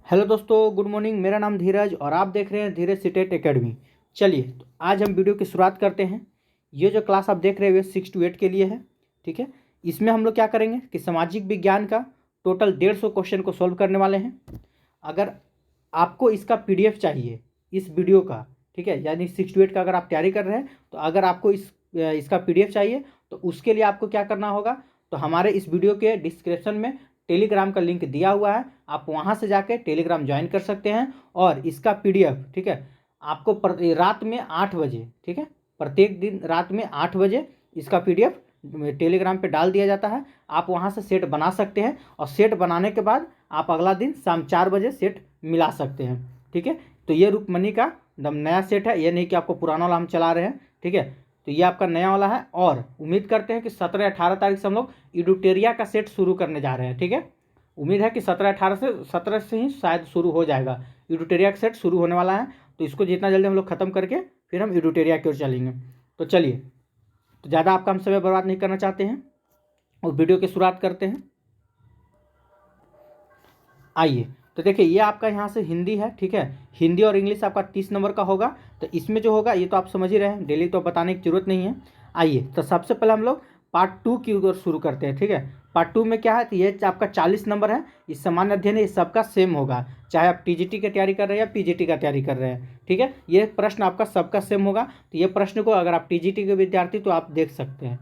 Hello दोस्तों, good morning. मेरा नाम धीरज और आप देख रहे हैं धीरज सीटेट एकेडमी। चलिए तो आज हम वीडियो की शुरुआत करते हैं। ये जो क्लास आप देख रहे हैं 6 to 8 के लिए है। ठीक है, इसमें हम लोग क्या करेंगे कि सामाजिक विज्ञान का टोटल 150 क्वेश्चन को सॉल्व करने वाले हैं। अगर आपको इसका PDF चाहिए इस वीडियो का, ठीक है, यानी 6 to 8 का अगर आप तैयारी कर रहे हैं तो अगर आपको इसका PDF चाहिए तो उसके लिए आपको क्या करना होगा, तो हमारे इस वीडियो के डिस्क्रिप्शन में टेलीग्राम का लिंक दिया हुआ है, आप वहाँ से जाके टेलीग्राम ज्वाइन कर सकते हैं। और इसका PDF, ठीक है, आपको रात में 8 बजे, ठीक है, प्रत्येक दिन रात में 8 बजे इसका PDF टेलीग्राम पे डाल दिया जाता है। आप वहाँ से सेट बना सकते हैं और सेट बनाने के बाद आप अगला दिन शाम 4 बजे सेट मिला सकते हैं। ठीक है, तो ये रुक्मणी का एकदम नया सेट है, ये नहीं कि आपको पुराना वाला हम चला रहे हैं। ठीक है, तो ये आपका नया वाला है और उम्मीद करते हैं कि 17-18 तारीख से हम लोग इडुटेरिया का सेट शुरू करने जा रहे हैं। ठीक है, उम्मीद है कि 17 से ही शायद शुरू हो जाएगा। इडुटेरिया का सेट शुरू होने वाला है, तो इसको जितना जल्दी हम लोग ख़त्म करके फिर हम इडुटेरिया की ओर चलेंगे। तो चलिए, तो ज़्यादा आपका हम समय बर्बाद नहीं करना चाहते हैं और वीडियो की शुरुआत करते हैं। आइए, तो देखिए ये आपका यहाँ से हिंदी है। ठीक है, हिंदी और इंग्लिश आपका 30 नंबर का होगा। तो इसमें जो होगा ये तो आप समझ ही रहे हैं, डेली तो बताने की जरूरत नहीं है। आइए, तो सबसे पहले हम लोग पार्ट 2 की ओर शुरू करते हैं। ठीक है, पार्ट 2 में क्या है, तो ये आपका 40 नंबर है। ये सामान्य अध्ययन है, ये सबका सेम होगा, चाहे आप TGT की तैयारी कर रहे हैं या PGT का तैयारी कर रहे हैं। ठीक है, ये प्रश्न आपका सबका सेम होगा। तो ये प्रश्न को अगर आप TGT के विद्यार्थी तो आप देख सकते हैं।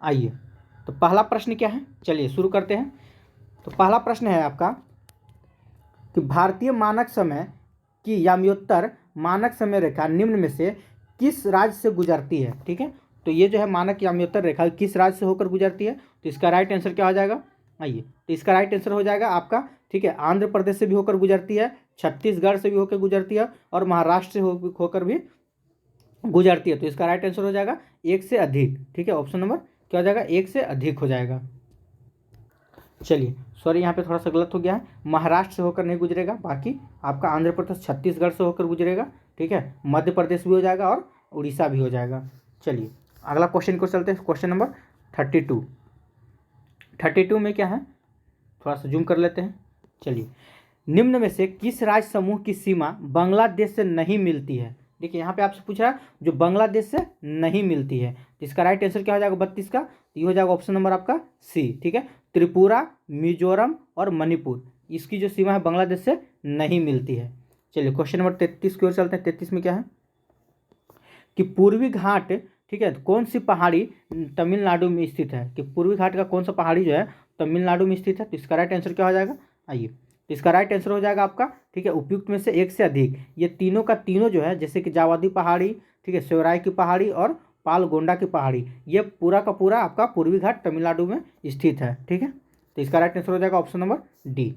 आइए, तो पहला प्रश्न क्या है, चलिए शुरू करते हैं। तो पहला प्रश्न है आपका कि भारतीय मानक समय की याम्योत्तर मानक समय रेखा निम्न में से किस राज्य से गुजरती है। ठीक है, तो ये जो है मानक याम्योत्तर रेखा किस राज्य से होकर गुजरती है, तो इसका राइट आंसर क्या हो जाएगा। आइए, तो इसका राइट आंसर हो जाएगा आपका, ठीक है, आंध्र प्रदेश से भी होकर गुजरती है, छत्तीसगढ़ से भी होकर गुजरती है और महाराष्ट्र से होकर भी गुजरती है। तो इसका राइट आंसर हो जाएगा 1 से अधिक। ठीक है, ऑप्शन नंबर क्या हो जाएगा, 1 से अधिक हो जाएगा। चलिए, सॉरी यहाँ पे थोड़ा सा गलत हो गया है, महाराष्ट्र से होकर नहीं गुजरेगा, बाकी आपका आंध्र प्रदेश छत्तीसगढ़ से होकर गुजरेगा। ठीक है, मध्य प्रदेश भी हो जाएगा और उड़ीसा भी हो जाएगा। चलिए अगला क्वेश्चन को चलते हैं, क्वेश्चन नंबर 32 में क्या है, थोड़ा सा जूम कर लेते हैं। चलिए, निम्न में से किस राज्य समूह की सीमा बांग्लादेश से नहीं मिलती है। देखिए यहाँ पे आपसे पूछ रहा है जो बांग्लादेश से नहीं मिलती है, तो इसका राइट आंसर क्या हो जाएगा 32 का, तो ये हो जाएगा ऑप्शन नंबर आपका C। ठीक है, त्रिपुरा, मिजोरम और मणिपुर, इसकी जो सीमा है बांग्लादेश से नहीं मिलती है। चलिए क्वेश्चन नंबर 33 की ओर चलते हैं। 33 में क्या है कि पूर्वी घाट, ठीक है, कौन सी पहाड़ी तमिलनाडु में स्थित है, कि पूर्वी घाट का कौन सा पहाड़ी जो है तमिलनाडु में स्थित है। तो इसका राइट आंसर क्या हो जाएगा, आइए, तो इसका राइट आंसर हो जाएगा आपका, ठीक है, उपयुक्त में से 1 से अधिक। ये तीनों का तीनों जो है, जैसे कि जावादी पहाड़ी, ठीक है, शिवराय की पहाड़ी और पालगोंडा की पहाड़ी, ये पूरा का पूरा आपका पूर्वी घाट तमिलनाडु में स्थित है। ठीक है, तो इसका राइट आंसर हो जाएगा ऑप्शन नंबर D।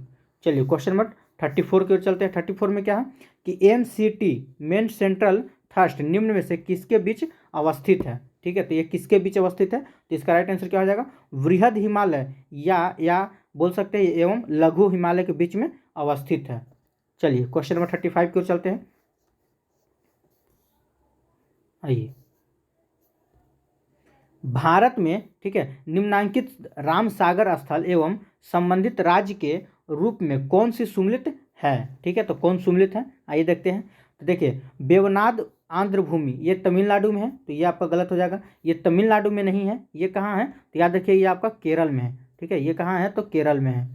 चलिए क्वेश्चन नंबर 34 की ओर चलते हैं। 34 में क्या है कि MCT मेन सेंट्रल थर्स्ट निम्न में से किसके बीच अवस्थित है। ठीक है, तो ये किसके बीच अवस्थित है, तो इसका राइट आंसर क्या हो जाएगा, वृहद हिमालय या बोल सकते हैं एवं लघु हिमालय के बीच में अवस्थित है। चलिए क्वेश्चन नंबर 35 की ओर चलते हैं। आइए, भारत में, ठीक है, निम्नांकित रामसागर स्थल एवं संबंधित राज्य के रूप में कौन सी सुमिलित है। ठीक है, तो कौन सुमिलित है, आइए देखते हैं। तो देखिए वेवनाद आंध्र भूमि, ये तमिलनाडु में है, तो ये आपका गलत हो जाएगा, ये तमिलनाडु में नहीं है, ये कहाँ है, तो याद रखिए ये आपका केरल में है। ठीक है, ये कहाँ है, तो केरल में है।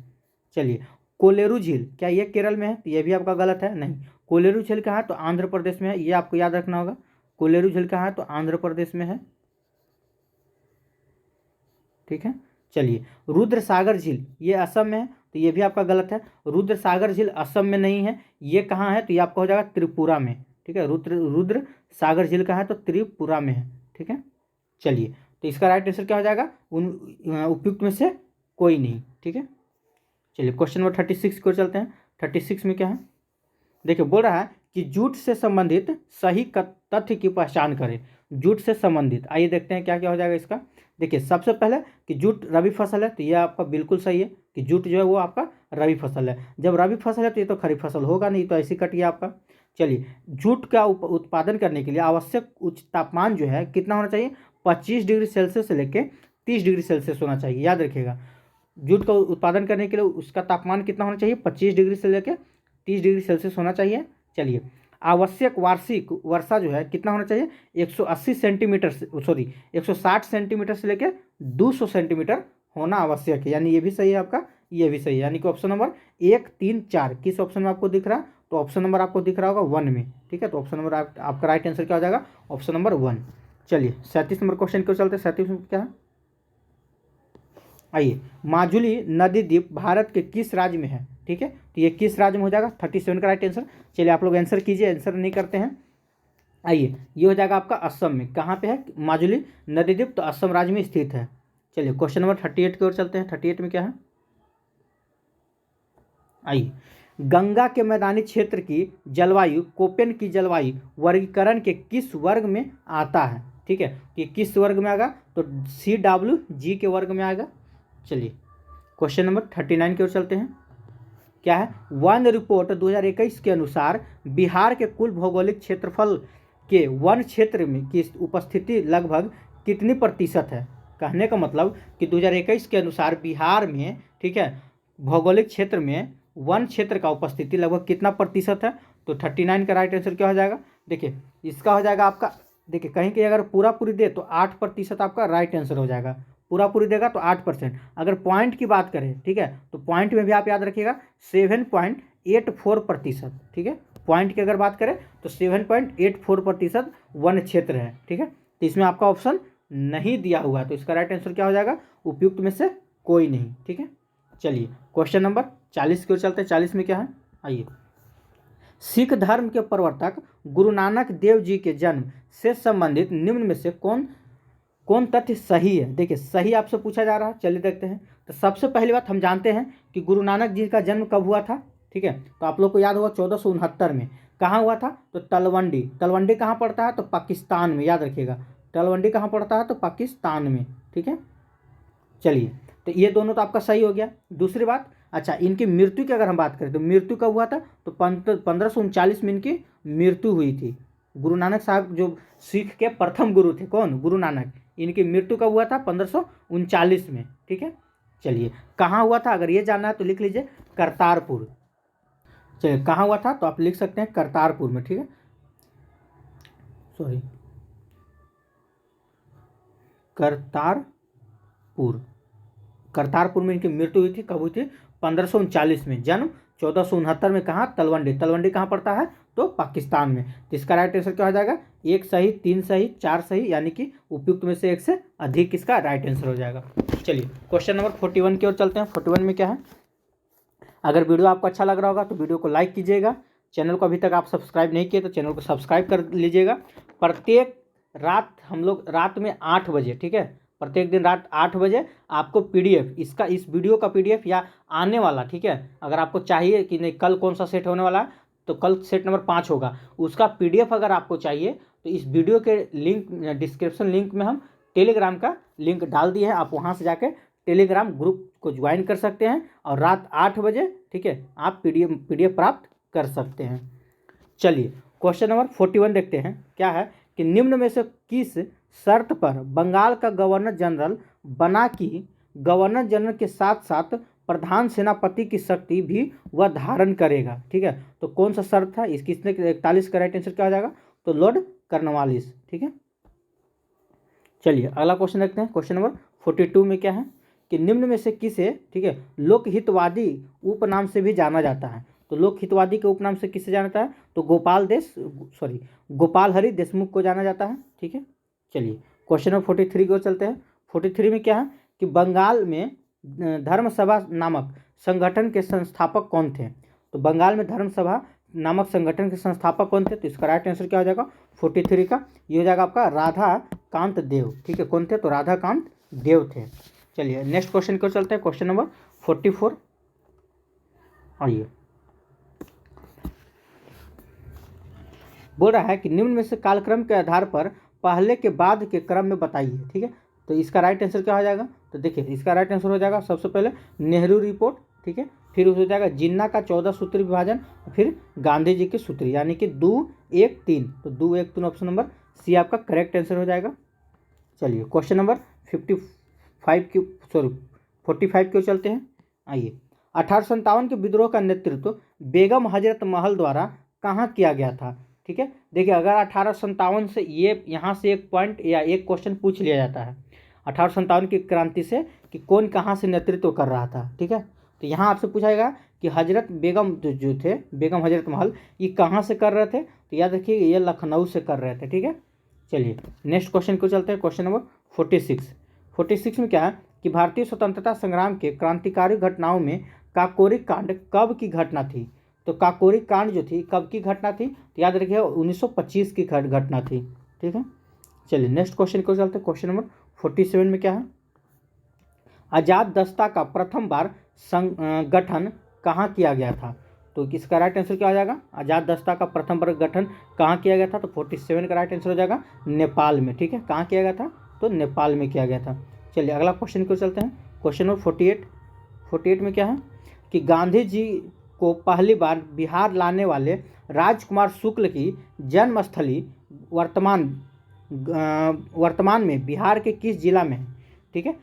चलिए, कोलेरू झील, क्या ये केरल में है, तो ये भी आपका गलत है, नहीं, कोलेरू झील कहाँ है, तो आंध्र प्रदेश में है, ये आपको याद रखना होगा। कोलेरू झील कहाँ है, तो आंध्र प्रदेश में है। ठीक है, चलिए, रुद्र सागर झील ये असम में है, तो ये भी आपका गलत है, रुद्र सागर झील असम में नहीं है, ये कहाँ है, तो ये आपका हो जाएगा त्रिपुरा में। ठीक है, रुद्र सागर झील कहाँ है, तो त्रिपुरा में है। ठीक है, चलिए, तो इसका राइट आंसर क्या हो जाएगा, उन उपयुक्त में से कोई नहीं। ठीक है, चलिए क्वेश्चन नंबर 36 की ओर चलते हैं। 36 में क्या है, देखिए बोल रहा है कि जूट से संबंधित सही तथ्य की पहचान करें। जूट से संबंधित, आइए देखते हैं क्या क्या हो जाएगा इसका। देखिए सबसे पहले कि जूट रबी फसल है, तो यह आपका बिल्कुल सही है कि जूट जो है वो आपका रबी फसल है। जब रबी फसल है तो ये तो खरीफ फसल होगा नहीं, तो ऐसी कट गया आपका। चलिए, जूट का उत्पादन करने के लिए आवश्यक उच्च तापमान जो है कितना होना चाहिए, 25 डिग्री सेल्सियस से लेकर 30 डिग्री सेल्सियस होना चाहिए, याद रखिएगा। जूट का उत्पादन करने के लिए उसका तापमान कितना होना चाहिए, 25 डिग्री से लेकर 30 डिग्री सेल्सियस होना चाहिए। चलिए, आवश्यक वार्षिक वर्षा जो है कितना होना चाहिए, 180 सेंटीमीटर से 160 सेंटीमीटर से लेकर 200 सेंटीमीटर होना आवश्यक है। यानी ये भी सही है आपका, ये भी सही है। यानी कि ऑप्शन नंबर 1, 3, 4 किस ऑप्शन में आपको दिख रहा है, तो ऑप्शन नंबर आपको दिख रहा होगा 1 में। ठीक है, तो ऑप्शन नंबर आपका राइट आंसर क्या हो जाएगा, ऑप्शन नंबर 1। चलिए 37 नंबर क्वेश्चन क्यों चलते हैं। 37 में क्या है, आइए, माजुली नदी द्वीप भारत के किस राज्य में है। ठीक है, तो ये किस राज्य में हो जाएगा, 37 का राइट आंसर। चलिए आप लोग आंसर कीजिए, आंसर नहीं करते हैं। आइए, ये हो जाएगा आपका असम में। कहाँ पे है माजुली नदी द्वीप, तो असम राज्य में स्थित है। चलिए क्वेश्चन नंबर 38 की ओर चलते हैं। 38 में क्या है, आइए, गंगा के मैदानी क्षेत्र की जलवायु कोपेन की जलवायु वर्गीकरण के किस वर्ग में आता है। ठीक है, ये किस वर्ग में आएगा, तो CWG के वर्ग में आएगा। चलिए क्वेश्चन नंबर 39 की ओर चलते हैं। क्या है, वन रिपोर्ट 2021 के अनुसार बिहार के कुल भौगोलिक क्षेत्रफल के वन क्षेत्र में की उपस्थिति लगभग कितनी प्रतिशत है। कहने का मतलब कि 2021 के अनुसार बिहार में, ठीक है, भौगोलिक क्षेत्र में वन क्षेत्र का उपस्थिति लगभग कितना प्रतिशत है, तो 39 का राइट आंसर क्या हो जाएगा। देखिए इसका हो जाएगा आपका, देखिए कहीं कहीं अगर पूरा पूरी दे तो 8% आपका राइट आंसर हो जाएगा। पूरा पूरी देगा तो 8%। अगर पॉइंट की बात करें, ठीक है, तो पॉइंट में भी आप याद रखिएगा 7.84%। ठीक है, पॉइंट की अगर बात करें तो 7.84% वन क्षेत्र है। ठीक है, तो इसमें आपका ऑप्शन नहीं दिया हुआ है, तो इसका राइट आंसर क्या हो जाएगा, उपयुक्त में से कोई नहीं। ठीक है, चलिए क्वेश्चन नंबर 40 की ओर चलते हैं। 40 में क्या है, आइए, सिख धर्म के प्रवर्तक गुरु नानक देव जी के जन्म से संबंधित निम्न में से कौन तथ्य सही है। देखिए सही आपसे पूछा जा रहा है, चलिए देखते हैं। तो सबसे पहली बात हम जानते हैं कि गुरु नानक जी का जन्म कब हुआ था। ठीक है, तो आप लोग को याद होगा 1469 में। कहाँ हुआ था, तो तलवंडी। तलवंडी कहाँ पड़ता है, तो पाकिस्तान में, याद रखिएगा तलवंडी कहाँ पड़ता है, तो पाकिस्तान में। ठीक है, चलिए तो ये दोनों तो आपका सही हो गया। दूसरी बात, अच्छा इनकी मृत्यु की अगर हम बात करें तो मृत्यु कब हुआ था, तो 1539 में इनकी मृत्यु हुई थी। गुरु नानक साहब जो सिख के प्रथम गुरु थे, कौन, गुरु नानक, इनकी मृत्यु कब हुआ था, 1539 में। ठीक है, चलिए कहाँ हुआ था अगर ये जानना है तो लिख लीजिए करतारपुर। चलिए कहाँ हुआ था, तो आप लिख सकते हैं करतारपुर में। ठीक है, सॉरी, करतारपुर में इनकी मृत्यु हुई थी। कब हुई थी, 1539 में। जन्म 1469 में। कहाँ, तलवंडी। तलवंडी कहाँ पड़ता है, तो पाकिस्तान में। तो इसका राइट आंसर क्या हो जाएगा, 1 सही, 3 सही, 4 सही, यानी कि उपयुक्त में से 1 से अधिक इसका राइट आंसर हो जाएगा। चलिए क्वेश्चन नंबर 41 की ओर चलते हैं। 41 में क्या है, अगर वीडियो आपको अच्छा लग रहा होगा तो वीडियो को लाइक कीजिएगा। चैनल को अभी तक आप सब्सक्राइब नहीं किए तो चैनल को सब्सक्राइब कर लीजिएगा। प्रत्येक रात हम लोग रात में 8 बजे, ठीक है, प्रत्येक दिन रात 8 बजे आपको PDF इसका, इस वीडियो का PDF या आने वाला, ठीक है, अगर आपको चाहिए कि नहीं कल कौन सा सेट होने वाला है, तो कल सेट नंबर 5 होगा, उसका PDF अगर आपको चाहिए तो इस वीडियो के लिंक, डिस्क्रिप्शन लिंक में हम टेलीग्राम का लिंक डाल दिए हैं। आप वहाँ से जाके टेलीग्राम ग्रुप को ज्वाइन कर सकते हैं और रात 8 बजे, ठीक है, आप PDF प्राप्त कर सकते हैं। चलिए क्वेश्चन नंबर 41 देखते हैं। क्या है कि निम्न में से किस शर्त पर बंगाल का गवर्नर जनरल बना कि गवर्नर जनरल के साथ साथ प्रधान सेनापति की शक्ति भी वह धारण करेगा। ठीक है, तो कौन सा शर्त था इसकी, इसने 41 का राइट आंसर क्या हो जाएगा, तो लॉर्ड कॉर्नवालिस। ठीक है, चलिए अगला क्वेश्चन देखते हैं। क्वेश्चन नंबर 42 में क्या है कि निम्न में से किसे, ठीक है, लोकहितवादी उपनाम से भी जाना जाता है। तो लोकहितवादी के उपनाम से किसे जाना जाता है, तो गोपाल हरि देशमुख को जाना जाता है। ठीक है, चलिए क्वेश्चन नंबर 43 की ओर चलते हैं। 43 में क्या है कि बंगाल में धर्म सभा नामक संगठन के संस्थापक कौन थे। तो बंगाल में धर्म सभा नामक संगठन के संस्थापक कौन थे, तो इसका राइट आंसर क्या हो जाएगा 43 का, ये हो जाएगा आपका राधा कांत देव। ठीक है, कौन थे, तो राधा कांत देव थे। चलिए नेक्स्ट क्वेश्चन की ओर चलते हैं। क्वेश्चन नंबर 44, आइए, बोल रहा है कि निम्न में से कालक्रम के आधार पर पहले के बाद के क्रम में बताइए। ठीक है, तो इसका राइट आंसर क्या हो जाएगा, तो देखिए इसका राइट आंसर हो जाएगा सबसे पहले नेहरू रिपोर्ट। ठीक है, फिर हो जाएगा जिन्ना का 14 सूत्री विभाजन, फिर गांधी जी की सूत्री, यानी कि 2-1-3। तो 2-1-3 ऑप्शन नंबर सी आपका करेक्ट आंसर हो जाएगा। चलिए क्वेश्चन नंबर 45 की ओर चलते हैं। आइए, 1857 के विद्रोह का नेतृत्व बेगम हजरत महल द्वारा कहाँ किया गया था? ठीक है, देखिए अगर 1857 से ये यहाँ से एक पॉइंट या एक क्वेश्चन पूछ लिया जाता है 1857 की क्रांति से कि कौन कहाँ से नेतृत्व कर रहा था। ठीक है, तो यहाँ आपसे पूछाएगा कि हजरत बेगम जो थे, बेगम हजरत महल, ये कहाँ से कर रहे थे? तो याद रखिए ये लखनऊ से कर रहे थे। ठीक है, चलिए नेक्स्ट क्वेश्चन को चलते हैं। क्वेश्चन नंबर 46 में क्या है कि भारतीय स्वतंत्रता संग्राम के क्रांतिकारी घटनाओं में काकोरी कांड कब की घटना थी? तो काकोरी कांड जो थी कब की घटना थी? तो याद रखिए 1925 की घटना थी। ठीक है, चलिए नेक्स्ट क्वेश्चन को चलते हैं। क्वेश्चन नंबर 47 में क्या है? आजाद दस्ता का प्रथम बार गठन कहाँ किया गया था? तो इसका राइट आंसर क्या हो जाएगा? आजाद दस्ता का प्रथम बार गठन कहाँ किया गया था? तो 47 का राइट आंसर हो जाएगा नेपाल में। ठीक है, कहाँ किया गया था? तो नेपाल में किया गया था। चलिए अगला क्वेश्चन को चलते हैं। क्वेश्चन नंबर 48 में क्या है कि गांधी जी को पहली बार बिहार लाने वाले राजकुमार शुक्ल की जन्मस्थली वर्तमान में बिहार के किस जिला में है? ठीक है,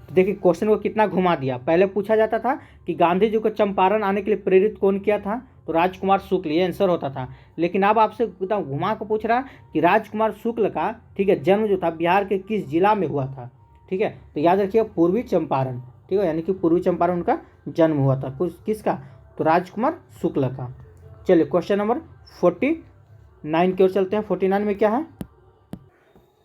देखिए क्वेश्चन को कितना घुमा दिया। पहले पूछा जाता था कि गांधी जी को चंपारण आने के लिए प्रेरित कौन किया था? तो राजकुमार शुक्ल, ये आंसर होता था। लेकिन अब आपसे एकदम घुमा को पूछ रहा कि राजकुमार शुक्ल का, ठीक है, जन्म जो था बिहार के किस जिला में हुआ था? ठीक है, तो याद रखिए पूर्वी चंपारण। ठीक है, यानी कि पूर्वी चंपारण उनका जन्म हुआ था। किसका? तो राजकुमार शुक्ल का। चलिए क्वेश्चन नंबर 49 की ओर चलते हैं। 49 में क्या है?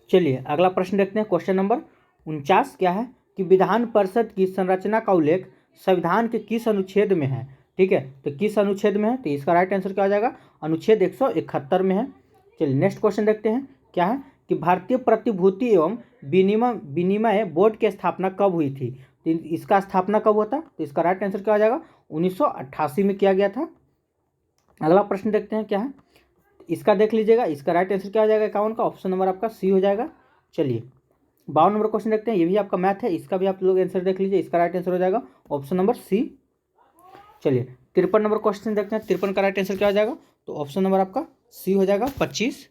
चलिए अगला प्रश्न देखते हैं। क्वेश्चन नंबर 49 क्या है कि विधान परिषद की संरचना का उल्लेख संविधान के किस अनुच्छेद में है? ठीक है, तो किस अनुच्छेद में है? तो इसका राइट आंसर क्या हो जाएगा? अनुच्छेद 171 में है। चलिए नेक्स्ट क्वेश्चन देखते हैं। क्या है कि भारतीय प्रतिभूति एवं विनिमय बोर्ड की स्थापना कब हुई थी? तो इसका स्थापना कब हुआ था? तो इसका राइट आंसर क्या हो जाएगा? 1988 में किया गया था। अगला प्रश्न देखते हैं क्या है, इसका देख लीजिएगा। इसका राइट आंसर क्या हो जाएगा? 51 का ऑप्शन नंबर आपका सी हो जाएगा। चलिए 52 नंबर क्वेश्चन देखते हैं। ये भी आपका मैथ है, इसका भी आप लोग आंसर देख लीजिए। इसका राइट आंसर हो जाएगा ऑप्शन नंबर सी। चलिए 53 नंबर क्वेश्चन देखते हैं। 53 का राइट आंसर क्या हो जाएगा? तो ऑप्शन नंबर आपका सी हो जाएगा 25।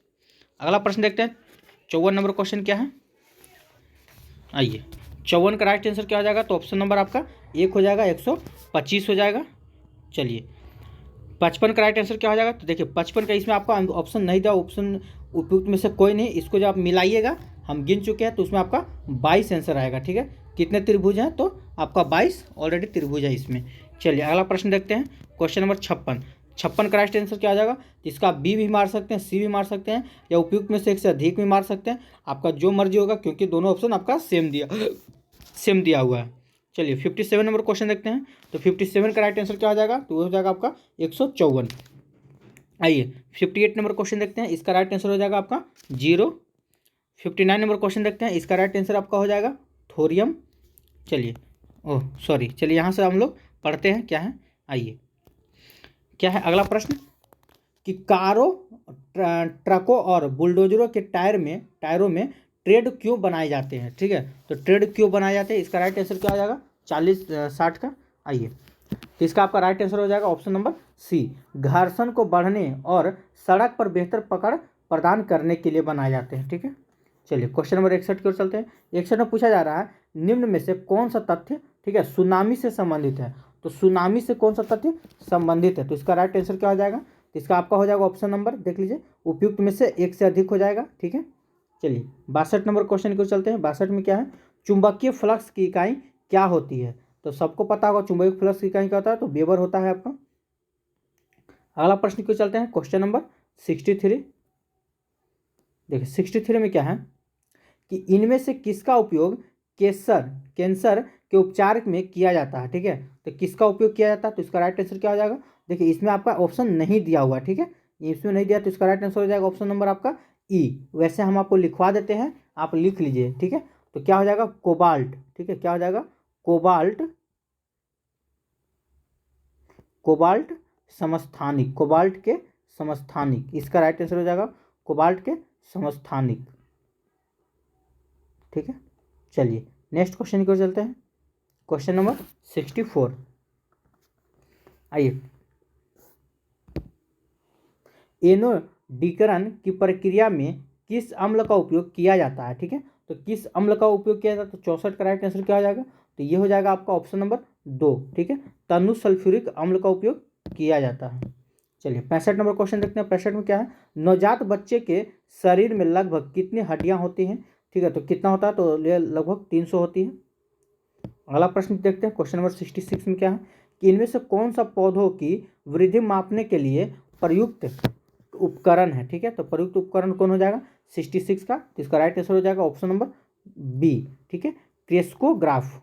अगला प्रश्न देखते हैं। 54 नंबर क्वेश्चन क्या है? आइए 54 का राइट आंसर क्या हो जाएगा? तो ऑप्शन नंबर आपका 1 हो जाएगा, 125 हो जाएगा। चलिए 55 का राइट आंसर क्या हो जाएगा? तो देखिए 55 का इसमें आपका ऑप्शन नहीं था, ऑप्शन उपयुक्त में से कोई नहीं। इसको जब आप मिलाइएगा, हम गिन चुके हैं, तो उसमें आपका 22 आंसर आएगा। ठीक है, कितने त्रिभुज हैं? तो आपका 22 ऑलरेडी त्रिभुज है इसमें। चलिए अगला प्रश्न देखते हैं। क्वेश्चन नंबर 56 का राइट आंसर क्या आ जाएगा? इसका बी भी मार सकते हैं, सी भी मार सकते हैं, या उपयुक्त में से एक से अधिक भी मार सकते हैं। आपका जो मर्जी होगा, क्योंकि दोनों ऑप्शन आपका सेम दिया हुआ है। चलिए 57 नंबर क्वेश्चन देखते हैं। तो 57 का राइट आंसर क्या हो जाएगा? तो वो हो जाएगा आपका 154। आइए 58 नंबर क्वेश्चन देखते हैं। इसका राइट आंसर हो जाएगा आपका 0। 59 नंबर क्वेश्चन देखते हैं। इसका राइट आंसर आपका हो जाएगा थोरियम। चलिए चलिए यहाँ से हम लोग पढ़ते हैं क्या है। आइए क्या है अगला प्रश्न कि कारों, ट्रकों और बुलडोजरों के टायरों में ट्रेड क्यों बनाए जाते हैं? ठीक है, तो ट्रेड क्यों बनाए जाते हैं? इसका राइट आंसर क्या हो जाएगा? 40-60 का। आइए तो इसका आपका राइट आंसर हो जाएगा ऑप्शन नंबर सी, घर्षण को बढ़ने और सड़क पर बेहतर पकड़ प्रदान करने के लिए बनाए जाते हैं। ठीक है, चलिए क्वेश्चन नंबर 61 की ओर चलते हैं। 61 में पूछा जा रहा है निम्न में से कौन सा तथ्य, ठीक है, सुनामी से संबंधित है? तो सुनामी से कौन सा तथ्य संबंधित है? तो इसका राइट आंसर क्या हो जाएगा? तो इसका आपका हो जाएगा ऑप्शन नंबर, देख लीजिए, उपयुक्त में से एक से अधिक हो जाएगा। ठीक है, चलिए 62 नंबर क्वेश्चन की ओर चलते हैं। 62 में क्या है? चुंबकीय फ्लक्स की इकाई क्या होती है? तो सबको पता होगा चुंबकीय फ्लक्स की इकाई क्या होता है, तो वेबर होता है आपका। अगला प्रश्न की ओर चलते हैं। Question number 63। देखिए 63 में क्या है कि इनमें से किसका उपयोग कैंसर के उपचार में किया जाता है? ठीक है, तो किसका उपयोग किया जाता है? तो इसका राइट आंसर क्या हो जाएगा? देखिए इसमें आपका ऑप्शन नहीं दिया हुआ। ठीक है, इसमें नहीं दिया, तो इसका राइट आंसर हो जाएगा ऑप्शन नंबर आपका ई। वैसे हम आपको लिखवा देते हैं, आप लिख लीजिए। ठीक है, तो क्या हो जाएगा? कोबाल्ट। ठीक है, क्या हो जाएगा? कोबाल्ट समस्थानिक, कोबाल्ट के समस्थानिक। इसका राइट आंसर हो जाएगा कोबाल्ट के समस्थानिक। ठीक है, चलिए नेक्स्ट क्वेश्चन की ओर चलते हैं। Question number 64। आइए एनोडीकरण की प्रक्रिया में किस अम्ल का उपयोग किया जाता है? ठीक है, तो किस अम्ल का उपयोग किया जाता है? तो 64 का राइट आंसर क्या हो जाएगा? तो ये हो जाएगा आपका ऑप्शन नंबर 2, ठीक है। तनु सल्फ्यूरिक अम्ल का उपयोग किया जाता है। चलिए 65 नंबर क्वेश्चन देखते हैं। 65 में क्या है, नवजात बच्चे के शरीर में लगभग कितनी हड्डियां होती हैं, ठीक है। तो कितना होता है, तो ये लगभग 300 होती है। अगला प्रश्न देखते हैं, क्वेश्चन नंबर 66 में क्या है कि इनमें से कौन सा पौधों की वृद्धि मापने के लिए प्रयुक्त उपकरण है, ठीक है। तो प्रयुक्त उपकरण कौन हो जाएगा 66 का, तो इसका राइट आंसर हो जाएगा ऑप्शन नंबर बी, ठीक है, क्रेस्कोग्राफ।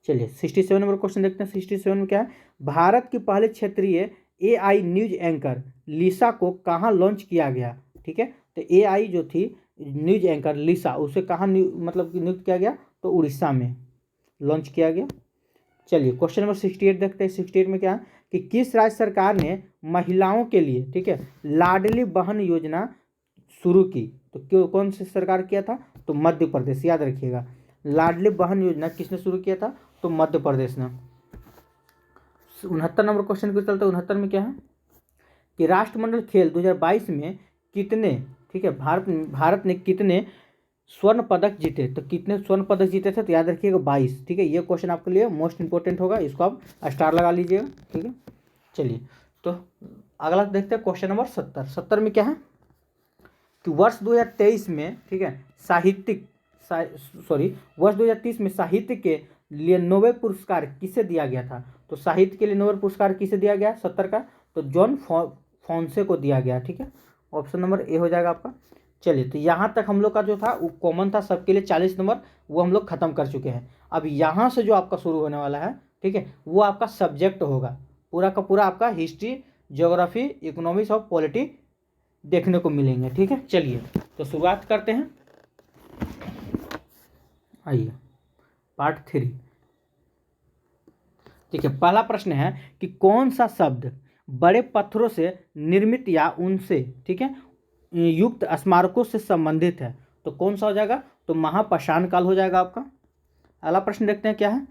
चलिए 67 नंबर क्वेश्चन देखते हैं। 67 में क्या है, भारत की पहले क्षेत्रीय AI न्यूज एंकर लिसा को कहाँ लॉन्च किया गया, ठीक है। तो AI जो थी न्यूज एंकर लिसा, उसे कहाँ मतलब नियुक्त किया गया, तो उड़ीसा में लॉन्च किया गया। चलिए क्वेश्चन नंबर 68 देखते हैं। 68 में क्या है कि किस राज्य सरकार ने महिलाओं के लिए, ठीक है, लाडली बहन योजना शुरू की, तो क्यों कौन सी सरकार किया था, तो मध्य प्रदेश, याद रखिएगा। लाडली बहन योजना किसने शुरू किया था, तो मध्य प्रदेश ने। 69 नंबर क्वेश्चन को चलते हैं। 69 में क्या है कि राष्ट्रमंडल खेल 2022 में कितने, ठीक है, भारत ने कितने स्वर्ण पदक जीते, तो कितने स्वर्ण पदक जीते थे, तो याद रखिएगा 22, ठीक है। ये क्वेश्चन आपके लिए मोस्ट इंपॉर्टेंट होगा, इसको आप स्टार लगा लीजिएगा, ठीक है। चलिए तो अगला देखते हैं क्वेश्चन नंबर 70। 70 में क्या है कि वर्ष 2023 में, ठीक है, वर्ष 2030 में साहित्य के लिए नोबेल पुरस्कार किसे दिया गया था, तो साहित्य के लिए नोबेल पुरस्कार किसे दिया गया 70 का, तो जॉन फॉन्से को दिया गया, ठीक है। ऑप्शन नंबर ए हो जाएगा आपका। चलिए तो यहाँ तक हम लोग का जो था वो कॉमन था सबके लिए 40 नंबर, वो हम लोग खत्म कर चुके हैं। अब यहाँ से जो आपका शुरू होने वाला है, ठीक है, वो आपका सब्जेक्ट होगा, पूरा का पूरा आपका हिस्ट्री, ज्योग्राफी, इकोनॉमिक्स और पॉलिटी देखने को मिलेंगे, ठीक है। चलिए तो शुरुआत करते हैं, आइए पार्ट 3, ठीक है। पहला प्रश्न है कि कौन सा शब्द बड़े पत्थरों से निर्मित या उनसे, ठीक है, युक्त स्मारकों से संबंधित है, तो कौन सा हो जाएगा, तो महापाषाण काल हो जाएगा आपका। अगला प्रश्न देखते हैं क्या है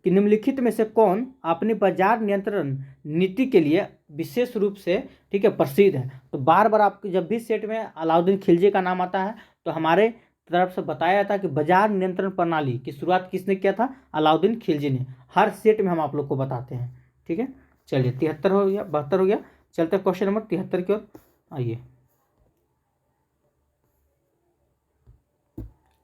कि निम्नलिखित में से कौन अपनी बाजार नियंत्रण नीति के लिए विशेष रूप से, ठीक है, प्रसिद्ध है। तो बार बार आपके जब भी सेट में अलाउद्दीन खिलजी का नाम आता है तो हमारे तरफ से बताया था कि बाजार नियंत्रण प्रणाली की शुरुआत किसने किया था, अलाउद्दीन खिलजी ने। हर सेट में हम आप लोग को बताते हैं, ठीक है। चलिए 73 हो गया, 72 हो गया। चलते हैं क्वेश्चन नंबर 73 की ओर, आइए।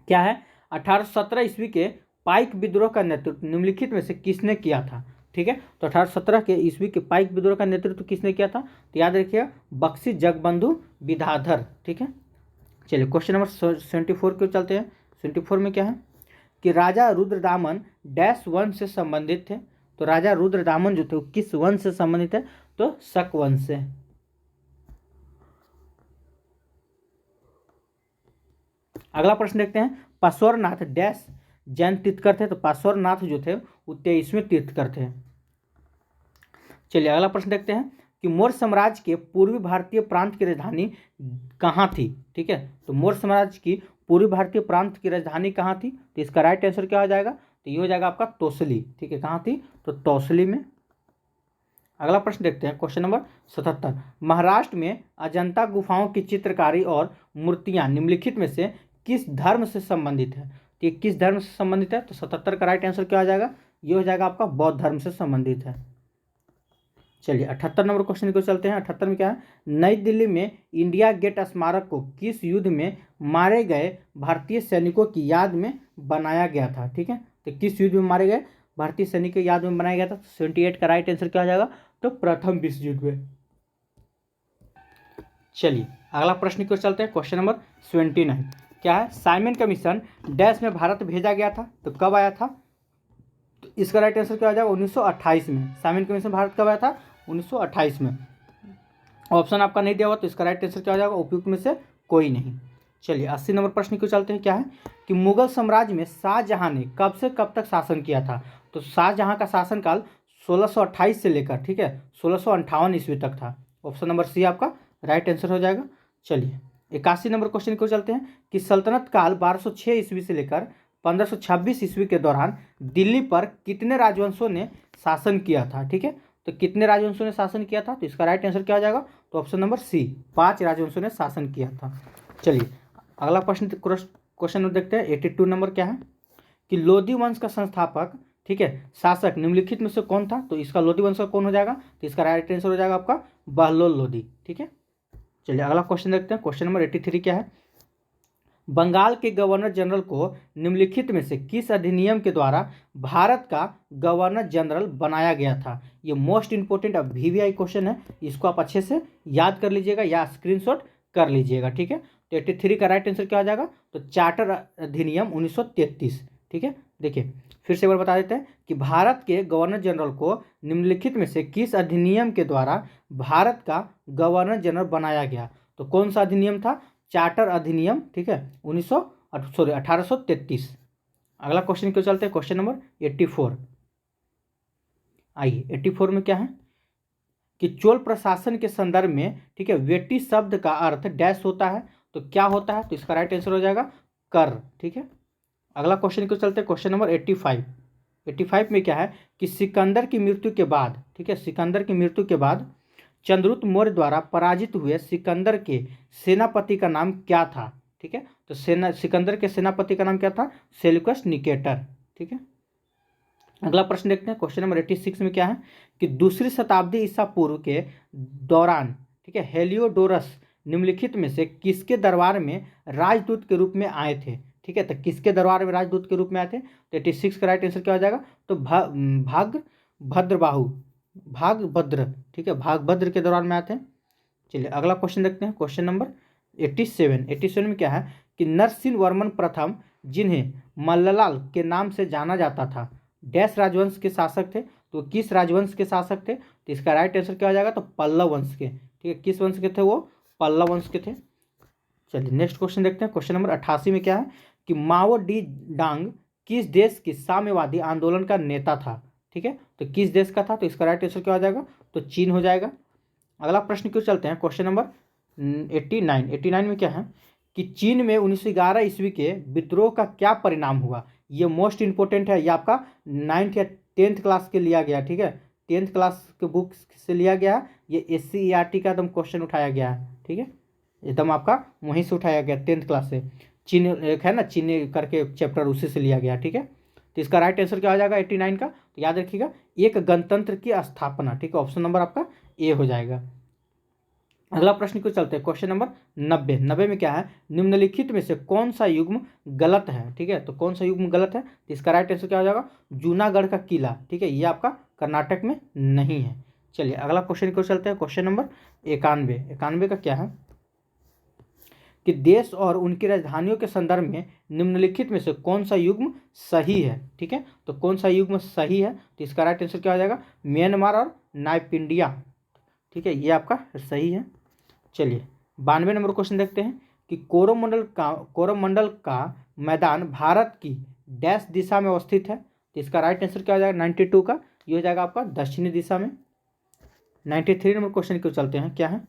क्या है, 1817 ईस्वी के पाइक विद्रोह का नेतृत्व निम्नलिखित में से किसने किया था, ठीक है। तो 1817 के ईस्वी के पाइक विद्रोह का नेतृत्व किसने किया था, तो याद रखिएगा बख्शी जगबंधु विद्याधर, ठीक है। चलिए क्वेश्चन नंबर 74 के चलते हैं। 74 में क्या है कि राजा रुद्रदामन डैश वंश से संबंधित थे, तो राजा रुद्रदामन जो थे किस वंश से संबंधित है, तो शक वंश से। अगला प्रश्न देखते हैं, पार्श्वनाथ डैश जैन तीर्थकर थे, तो पार्श्वनाथ जो थे वो 23वें तीर्थकर थे। चलिए अगला प्रश्न देखते हैं कि मौर्य साम्राज्य के पूर्वी भारतीय प्रांत की राजधानी कहाँ थी, ठीक है। तो मौर्य साम्राज्य की पूर्वी भारतीय प्रांत की राजधानी कहाँ थी, तो इसका राइट आंसर क्या हो जाएगा, तो ये हो जाएगा आपका तौसली, ठीक है। कहाँ थी, तो तौसली में। अगला प्रश्न देखते हैं क्वेश्चन नंबर 77। महाराष्ट्र में अजंता गुफाओं की चित्रकारी और मूर्तियां निम्नलिखित में से किस धर्म से संबंधित है, तो ये किस धर्म से संबंधित है, तो 77 का राइट आंसर क्या हो जाएगा, ये हो जाएगा आपका बौद्ध धर्म से संबंधित है। चलिए 78 नंबर क्वेश्चन को चलते हैं। 78 में क्या है, नई दिल्ली में इंडिया गेट स्मारक को किस युद्ध में मारे गए भारतीय सैनिकों की याद में बनाया गया था, ठीक है। तो किस युद्ध में मारे गए भारतीय सैनिकों की याद में बनाया गया था, 78 का राइट आंसर क्या हो जाएगा, तो प्रथम विश्व युद्ध में। चलिए अगला प्रश्न को चलते हैं, क्वेश्चन नंबर 79। क्या है, साइमन कमीशन डैश में भारत भेजा गया था, तो कब आया था, तो इसका राइट आंसर क्या हो जाएगा, 1928 में। साइमन कमीशन भारत कब आया था, 1928 में। ऑप्शन आपका नहीं दिया हुआ, तो इसका राइट आंसर क्या हो जाएगा, उपयुक्त में से कोई नहीं। चलिए 80 नंबर प्रश्न को चलते हैं। क्या है कि मुगल साम्राज्य में शाहजहां ने कब से कब तक शासन किया था, तो शाहजहां का शासनकाल 1628 से लेकर, ठीक है, 1658 ईस्वी तक था। ऑप्शन नंबर सी आपका राइट आंसर हो जाएगा। चलिए 81 नंबर क्वेश्चन को चलते हैं कि सल्तनत काल 1206 ईस्वी से लेकर 1526 ईस्वी के दौरान दिल्ली पर कितने राजवंशों ने शासन किया था, ठीक है। तो कितने राजवंशों ने शासन किया था, तो इसका राइट आंसर क्या हो जाएगा, तो ऑप्शन नंबर सी 5 राजवंशों ने शासन किया था। चलिए अगला प्रश्न क्वेश्चन देखते हैं। 82 नंबर क्या है कि लोधी वंश का संस्थापक ठीक है, शासक निम्नलिखित में से कौन था? तो इसका लोधी वंश का कौन हो जाएगा? तो इसका राइट आंसर हो जाएगा आपका बहलोल लोधी। ठीक है, चलिए अगला क्वेश्चन देखते हैं। क्वेश्चन नंबर 83 क्या है? बंगाल के गवर्नर जनरल को निम्नलिखित में से किस अधिनियम के द्वारा भारत का गवर्नर जनरल बनाया गया था? ये मोस्ट इंपोर्टेंट अब VVI क्वेश्चन है, इसको आप अच्छे से याद कर लीजिएगा या स्क्रीनशॉट कर लीजिएगा। ठीक है, तो 83 का राइट आंसर क्या हो जाएगा? तो चार्टर अधिनियम 1933। ठीक है, देखिए फिर से एक बार बता देते हैं कि भारत के गवर्नर जनरल को निम्नलिखित में से किस अधिनियम के द्वारा भारत का गवर्नर जनरल बनाया गया? तो कौन सा अधिनियम था? चार्टर अधिनियम। ठीक है, 1833। अगला क्वेश्चन क्यों चलते हैं? Question number 84। आइए 84 में क्या है कि चोल प्रशासन के संदर्भ में, ठीक है, वेटी शब्द का अर्थ डैश होता है। तो क्या होता है? तो इसका राइट आंसर हो जाएगा कर। ठीक है, अगला क्वेश्चन क्यों चलते हैं? Question number 85। 85 में क्या है कि सिकंदर की मृत्यु के बाद, ठीक है, सिकंदर की मृत्यु के बाद चंद्रगुप्त मौर्य द्वारा पराजित हुए सिकंदर के सेनापति का नाम क्या था? ठीक है, तो सिकंदर के सेनापति का नाम क्या था? Seleucus Nicator. ठीक है, अगला प्रश्न देखते हैं। क्वेश्चन नंबर 86 में क्या है कि दूसरी शताब्दी ईसा पूर्व के दौरान, ठीक है, हेलियोडोरस निम्नलिखित में से किसके दरबार में राजदूत के रूप में आए थे? ठीक है, तो किसके दरबार में राजदूत के रूप में आए थे? तो 86 का राइट आंसर क्या हो जाएगा? तो भागभद्र। ठीक है, भागभद्र के दौरान में आते हैं। चलिए अगला क्वेश्चन देखते हैं। Question number 87। 87 में क्या है कि नरसिंह वर्मन प्रथम, जिन्हें मल्ललाल के नाम से जाना जाता था, डैश राजवंश के शासक थे। तो किस राजवंश के शासक थे? तो इसका राइट आंसर क्या हो जाएगा? तो पल्लव वंश के। ठीक है, किस वंश के थे वो? पल्लव वंश के थे। चलिए नेक्स्ट क्वेश्चन देखते हैं। क्वेश्चन नंबर 88 में क्या है कि माओ डी डांग किस देश की साम्यवादी आंदोलन का नेता था? ठीक है, तो किस देश का था? तो इसका राइट आंसर क्या हो जाएगा? तो चीन हो जाएगा। अगला प्रश्न क्यों चलते हैं। Question number 89। 89 में क्या है कि चीन में 1911 ईस्वी के विद्रोह का क्या परिणाम हुआ? ये मोस्ट इंपोर्टेंट है, ये आपका 9th या 10th क्लास के लिया गया। ठीक है, 10th क्लास के बुक से लिया गया। ये SCERT का एकदम क्वेश्चन उठाया गया है। ठीक है, एकदम आपका वहीं से उठाया गया 10th क्लास से। चीन एक है ना, चीन करके चैप्टर, उसी से लिया गया। ठीक है, तो इसका राइट आंसर क्या हो जाएगा 89 का? तो याद रखिएगा, एक गणतंत्र की स्थापना। ठीक है, ऑप्शन नंबर आपका ए हो जाएगा। अगला प्रश्न क्यों चलते हैं। Question number 90। 90 में क्या है, निम्नलिखित में से कौन सा युग्म गलत है? ठीक है, तो कौन सा युग्म गलत है? तो इसका राइट आंसर क्या हो जाएगा? जूनागढ़ का किला। ठीक है, ये आपका कर्नाटक में नहीं है। चलिए अगला क्वेश्चन क्यों चलते हैं। Question number 91। 91 का क्या है कि देश और उनकी राजधानियों के संदर्भ में निम्नलिखित में से कौन सा युग्म सही है? ठीक है, तो कौन सा युग्म सही है? तो इसका राइट आंसर क्या हो जाएगा? म्यांमार और नाइपिंडिया। ठीक है, ये आपका सही है। चलिए 92 नंबर क्वेश्चन देखते हैं कि कोरोमंडल का मैदान भारत की डैश दिशा में अवस्थित है। तो इसका राइट आंसर क्या हो जाएगा? 92 का, ये हो जाएगा आपका दक्षिणी दिशा में। 93 नंबर क्वेश्चन क्यों चलते हैं। क्या है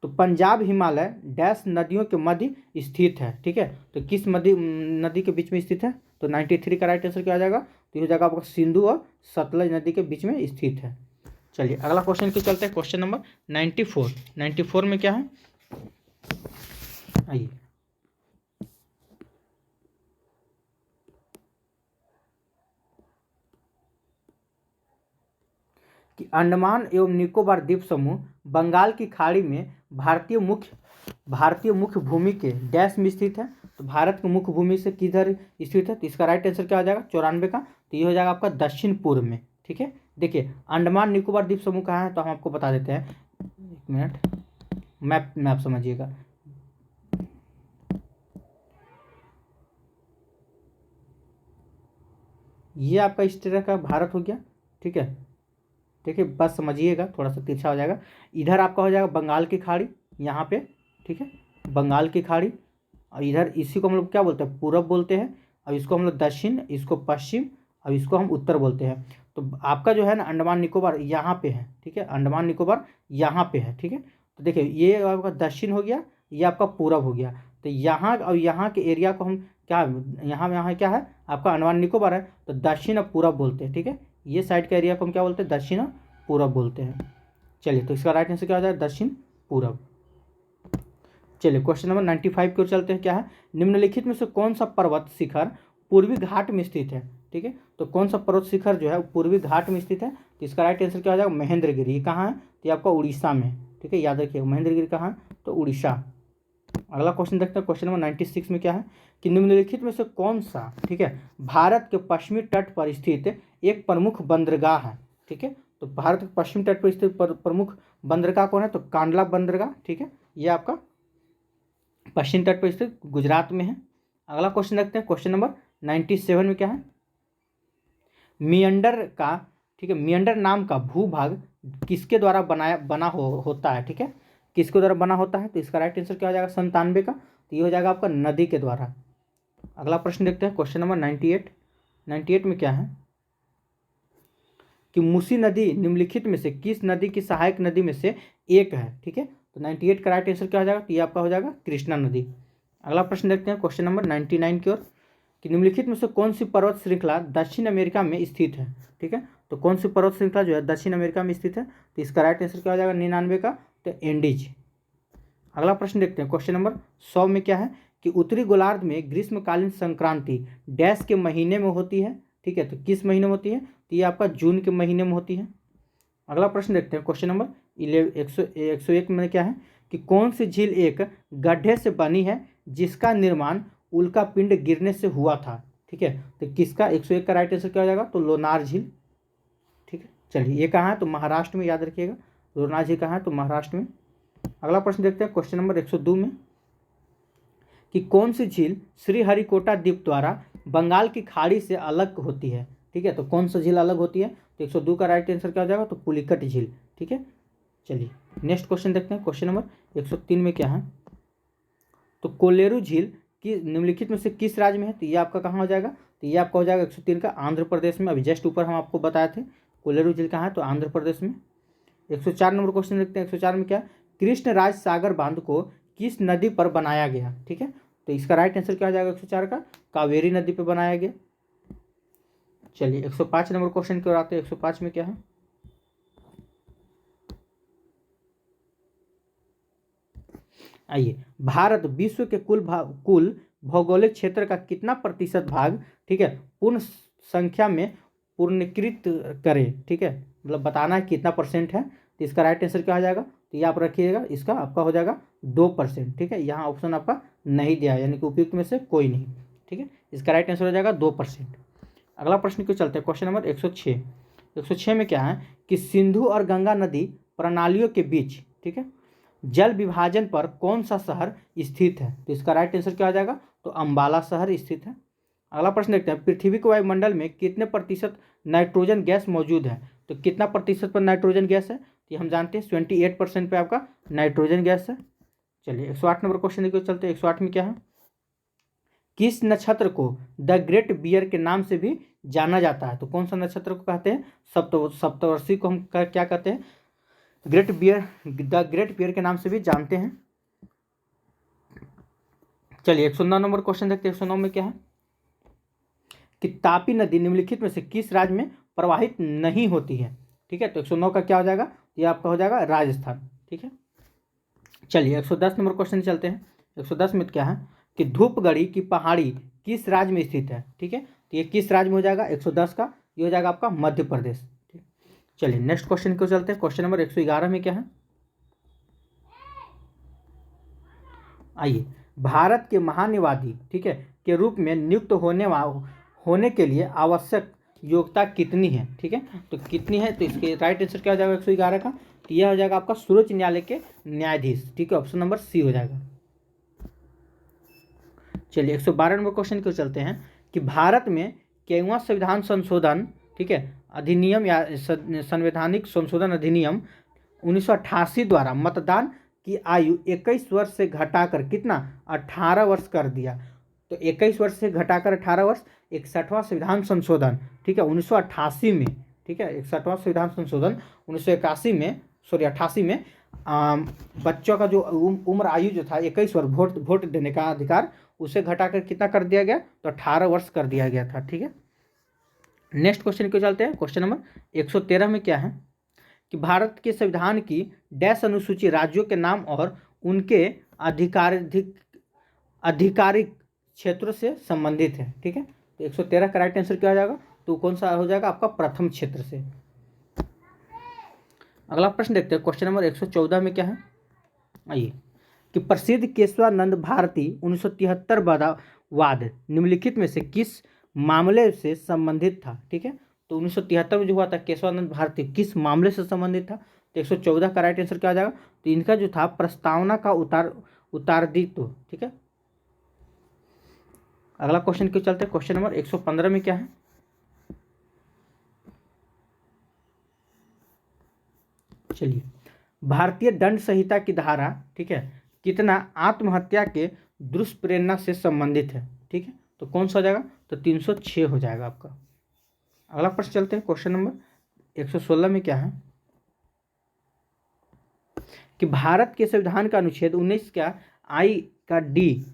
तो पंजाब हिमालय डैश नदियों के मध्य स्थित है। ठीक है, तो किस नदी के बीच में स्थित है? तो 93 का राइट आंसर क्या हो जाएगा? तो ये हो जाएगा आपका सिंधु और सतलज नदी के बीच में स्थित है। चलिए अगला क्वेश्चन क्यों चलते हैं। Question number 94। 94 में क्या है, आइए कि अंडमान एवं निकोबार द्वीप समूह बंगाल की खाड़ी में भारतीय मुख्य भूमि के डैश में स्थित है। तो भारत की मुख्य भूमि से किधर स्थित है? तो इसका राइट आंसर क्या हो जाएगा? 94 का, तो ये हो जाएगा आपका दक्षिण पूर्व में। ठीक है, देखिए अंडमान निकोबार द्वीप समूह कहाँ है, तो हम आपको बता देते हैं। एक मिनट, मैप समझिएगा। ये आपका इस तरह का भारत हो गया। ठीक है, देखिए बस समझिएगा, थोड़ा सा तिरछा हो जाएगा। इधर आपका हो जाएगा बंगाल की खाड़ी, यहाँ पे। ठीक है, बंगाल की खाड़ी, और इधर इसी को हम लोग क्या बोलते हैं? पूरब बोलते हैं। अब इसको हम लोग दक्षिण, इसको पश्चिम, अब इसको हम उत्तर बोलते हैं। तो आपका जो है ना अंडमान निकोबार यहाँ पे है। ठीक है, अंडमान निकोबार यहाँ पे है। ठीक है, तो देखिए ये आपका दक्षिण हो गया, ये आपका पूरब हो गया। तो यहाँ और यहाँ के एरिया को हम क्या, यहाँ क्या है आपका अंडमान निकोबार है, तो दक्षिण और पूरब बोलते हैं। ठीक है, ये साइड का एरिया को हम क्या बोलते हैं? दक्षिण और पूरब बोलते हैं। चलिए तो इसका राइट आंसर क्या हो जाएगा? दक्षिण पूरब। चलिए क्वेश्चन नंबर 95 की ओर चलते हैं। क्या है, निम्नलिखित में से कौन सा पर्वत शिखर पूर्वी घाट में स्थित है? ठीक ठीक है। तो कौन सा पर्वत शिखर जो है पूर्वी घाट में स्थित है, तो इसका राइट आंसर क्या हो जाएगा, महेंद्रगिरी। ये कहाँ है, तो ये आपका उड़ीसा में, ठीक है, याद रखिएगा महेंद्रगिरी कहाँ है, तो उड़ीसा। अगला क्वेश्चन देखते हैं, क्वेश्चन नंबर 96 में क्या है कि निम्नलिखित में से कौन सा, ठीक है, भारत के पश्चिमी तट पर स्थित एक प्रमुख बंदरगाह है, ठीक है। तो भारत के पश्चिमी तट पर स्थित प्रमुख बंदरगाह कौन है, तो कांडला बंदरगाह, ठीक है, ये आपका पश्चिम तट पर स्थित गुजरात में है। अगला क्वेश्चन देखते हैं, क्वेश्चन नंबर 97 में क्या है, मियंडर का, ठीक है, मियंडर नाम का भूभाग किसके द्वारा होता है, ठीक है, किसके द्वारा बना होता है, तो इसका राइट आंसर क्या हो जाएगा, 97 का, तो ये हो जाएगा आपका नदी के द्वारा। अगला प्रश्न देखते हैं, क्वेश्चन नंबर 98 में क्या है कि मूसी नदी निम्नलिखित में से किस नदी की सहायक नदी में से एक है, ठीक है। तो 98 का राइट आंसर क्या हो जाएगा, तो ये आपका हो जाएगा कृष्णा नदी। अगला प्रश्न देखते हैं, क्वेश्चन नंबर 99 की ओर कि निम्नलिखित में से कौन सी पर्वत श्रृंखला दक्षिण अमेरिका में स्थित है, ठीक है। तो कौन सी पर्वत श्रृंखला जो है दक्षिण अमेरिका में स्थित है, तो इसका राइट आंसर क्या हो जाएगा, 99 का, तो एंडीज। अगला प्रश्न देखते हैं, क्वेश्चन नंबर 100 में क्या है कि उत्तरी गोलार्ध में ग्रीष्मकालीन संक्रांति डैश के महीने में होती है, ठीक है। तो किस महीने में होती है, तो ये आपका जून के महीने में होती है। अगला प्रश्न देखते हैं, क्वेश्चन नंबर 101 में क्या है कि कौन सी झील एक गड्ढे से बनी है जिसका निर्माण उल्का पिंड गिरने से हुआ था, ठीक है। तो किसका 101 का राइट आंसर क्या हो जाएगा, तो लोनार झील, ठीक है। चलिए ये कहाँ है, तो महाराष्ट्र में, याद रखिएगा लोनार झील कहाँ है, तो महाराष्ट्र में। अगला प्रश्न देखते हैं, क्वेश्चन नंबर 102 में कि कौन सी झील श्रीहरिकोटा द्वीप द्वारा बंगाल की खाड़ी से अलग होती है, ठीक है। तो कौन सा झील अलग होती है, तो 102 का राइट आंसर क्या हो जाएगा, तो पुलिकट झील, ठीक है। चलिए नेक्स्ट क्वेश्चन देखते हैं, क्वेश्चन नंबर 103 में क्या है तो कोलेरू झील की निम्नलिखित में से किस राज्य में है, तो ये आपका कहाँ हो जाएगा, तो ये आपका हो जाएगा 103 का आंध्र प्रदेश में। अभी जस्ट ऊपर हम आपको बताए थे कोलेरू झील कहाँ है, तो आंध्र प्रदेश में। 104 नंबर क्वेश्चन देखते हैं, 104 में क्या, कृष्णराज सागर बांध को किस नदी पर बनाया गया, ठीक है। तो इसका राइट आंसर क्या हो जाएगा 104 का, कावेरी नदी पर बनाया गया। चलिए 105 नंबर क्वेश्चन की ओर आते हैं, 105 में क्या है, आइए, भारत विश्व के कुल भौगोलिक क्षेत्र का कितना प्रतिशत भाग, ठीक है, पूर्ण संख्या में पूर्णीकृत करे, ठीक है, मतलब बताना है कितना परसेंट है। तो इसका राइट आंसर क्या हो जाएगा, तो ये आप रखिएगा, इसका आपका हो जाएगा 2%, ठीक है। यहाँ ऑप्शन आपका नहीं दिया है, यानी कि उपयुक्त में से कोई नहीं, ठीक है। इसका राइट आंसर हो जाएगा 2%। अगला प्रश्न क्यों चलते हैं, क्वेश्चन नंबर 106। 106 में क्या है कि सिंधु और गंगा नदी प्रणालियों के बीच, ठीक है, जल विभाजन पर कौन सा शहर स्थित है, तो इसका राइट आंसर क्या हो जाएगा, तो अंबाला शहर स्थित है। अगला प्रश्न देखते हैं, पृथ्वी के वायुमंडल में कितने प्रतिशत नाइट्रोजन गैस मौजूद है, तो कितना प्रतिशत पर नाइट्रोजन गैस है, तो हम जानते हैं 28% पे आपका नाइट्रोजन गैस है। चलिए 108 नंबर क्वेश्चन देखिए चलते हैं, 108 में क्या है, किस नक्षत्र को द ग्रेट बियर के नाम से भी जाना जाता है, तो कौन सा नक्षत्र को कहते हैं, सप्तवर्षी को हम क्या कहते हैं, great bear, the great bear के नाम से भी जानते हैं। चलिए 109 नंबर क्वेश्चन देखते हैं, 109 में क्या है कि तापी नदी निम्नलिखित में से किस राज्य में प्रवाहित नहीं होती है, ठीक है। तो 109 का क्या हो जाएगा, ये आपका हो जाएगा राजस्थान, ठीक है। चलिए 110 नंबर क्वेश्चन चलते हैं, 110 में क्या है कि धूपगढ़ी की पहाड़ी किस राज्य में स्थित है, ठीक है। तो ये किस राज्य में हो जाएगा 110 का, ये हो जाएगा आपका मध्य प्रदेश, ठीक। चलिए नेक्स्ट क्वेश्चन को चलते हैं, क्वेश्चन नंबर 111 में क्या है, आइए, भारत के महानिवादी, ठीक है, के रूप में नियुक्त होने के लिए आवश्यक योग्यता कितनी है, ठीक है। तो कितनी है, तो इसके राइट आंसर क्या हो जाएगा 111 का, तो यह हो जाएगा आपका सर्वोच्च न्यायालय के न्यायाधीश, ठीक है, ऑप्शन नंबर सी हो जाएगा। चलिए 112 नंबर क्वेश्चन को चलते हैं कि भारत में केवां संविधान संशोधन, ठीक है, अधिनियम या संवैधानिक संशोधन अधिनियम 1988 द्वारा मतदान की आयु 21 वर्ष से घटाकर कितना 18 वर्ष कर दिया, तो 21 वर्ष से घटाकर 18 वर्ष 61वां संविधान संशोधन, ठीक है, 1988 में, ठीक है, 61वां संविधान संशोधन 1981 में, सॉरी 88 में बच्चों का जो उम्र आयु जो था 21 वर्ष वोट देने का अधिकार, उसे घटाकर कितना कर दिया गया, तो 18 वर्ष कर दिया गया था, ठीक है। नेक्स्ट क्वेश्चन को चलते हैं, क्वेश्चन नंबर 113 में क्या है कि भारत के संविधान की डैश अनुसूची राज्यों के नाम और उनके आधिकारिक क्षेत्रों से संबंधित है, ठीक है। तो 113 का राइट आंसर क्या हो जाएगा, तो कौन सा हो जाएगा आपका प्रथम क्षेत्र से। अगला प्रश्न देखते हैं, क्वेश्चन नंबर 114 में क्या है, आइए, कि प्रसिद्ध केशवानंद भारती 1973 वाद निम्नलिखित में से किस मामले से संबंधित था। ठीक है, तो 1973 में जो हुआ था केशवानंद भारती किस मामले से संबंधित था, तो 114 का राइट आंसर क्या आ जाएगा, तो इनका जो था प्रस्तावना का उत्तराधित्व। ठीक है, अगला क्वेश्चन क्यों चलते हैं, क्वेश्चन नंबर 115 में क्या है, चलिए, भारतीय दंड संहिता की धारा, ठीक है, कितना आत्महत्या के दुष्प्रेरणा से संबंधित है। ठीक है, तो कौन सा हो जाएगा, तो 306 हो जाएगा आपका। अगला प्रश्न चलते हैं, क्वेश्चन नंबर 116 में क्या है, कि भारत के संविधान का अनुच्छेद 19 का आई का डी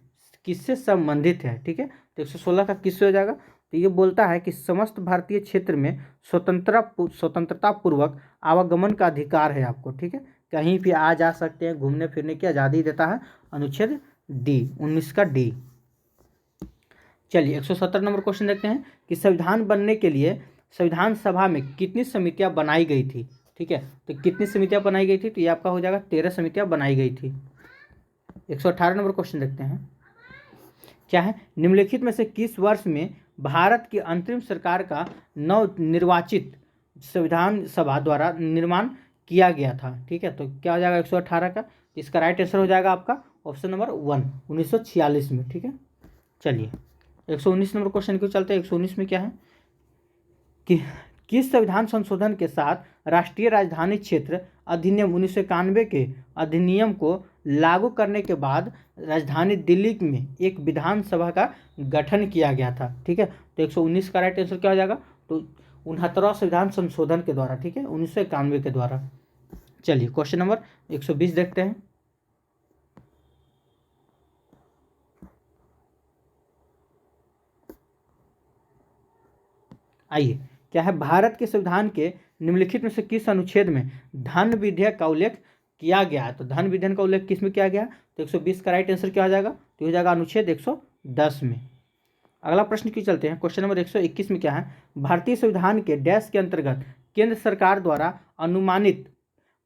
किससे संबंधित है। ठीक है, तो 116 का किससे हो जाएगा, तो ये बोलता है कि समस्त भारतीय क्षेत्र में स्वतंत्रता पूर्वक आवागमन का अधिकार है आपको। ठीक है, कहीं भी आ जा सकते हैं, घूमने फिरने की आज़ादी देता है अनुच्छेद डी, 19 का डी। चलिए 117 नंबर क्वेश्चन देखते हैं, कि संविधान बनने के लिए संविधान सभा में कितनी समितियां बनाई गई थी। ठीक है, तो कितनी समितियां बनाई गई थी, तो ये आपका हो जाएगा 13 समितियां बनाई गई थी। 118 नंबर क्वेश्चन देखते हैं, क्या है, निम्नलिखित में से किस वर्ष में भारत की अंतरिम सरकार का नवनिर्वाचित संविधान सभा द्वारा निर्माण किया गया था। ठीक है, तो क्या हो जाएगा 118 का, इसका राइट आंसर हो जाएगा आपका ऑप्शन नंबर 1, 1946 में। ठीक है, चलिए 119 नंबर क्वेश्चन क्यों चलते हैं, 119 में क्या है, कि किस संविधान संशोधन के साथ राष्ट्रीय राजधानी क्षेत्र अधिनियम 1991 के अधिनियम को लागू करने के बाद राजधानी दिल्ली में एक विधानसभा का गठन किया गया था। ठीक है, तो 119 का राइट आंसर क्या हो जाएगा, तो 69वां संविधान संशोधन के द्वारा। ठीक है, 1991 के द्वारा। चलिए क्वेश्चन नंबर 120 देखते हैं, आइए, क्या है, भारत के संविधान के निम्नलिखित में से किस अनुच्छेद में धन विधेयक का उल्लेख किया गया है। तो धन विधेयक का उल्लेख किस में किया गया, तो 120 का राइट आंसर क्या हो जाएगा, तो हो जाएगा अनुच्छेद 110 में। अगला प्रश्न की चलते हैं, क्वेश्चन नंबर 121 में क्या है, भारतीय संविधान के डैश के अंतर्गत केंद्र सरकार द्वारा अनुमानित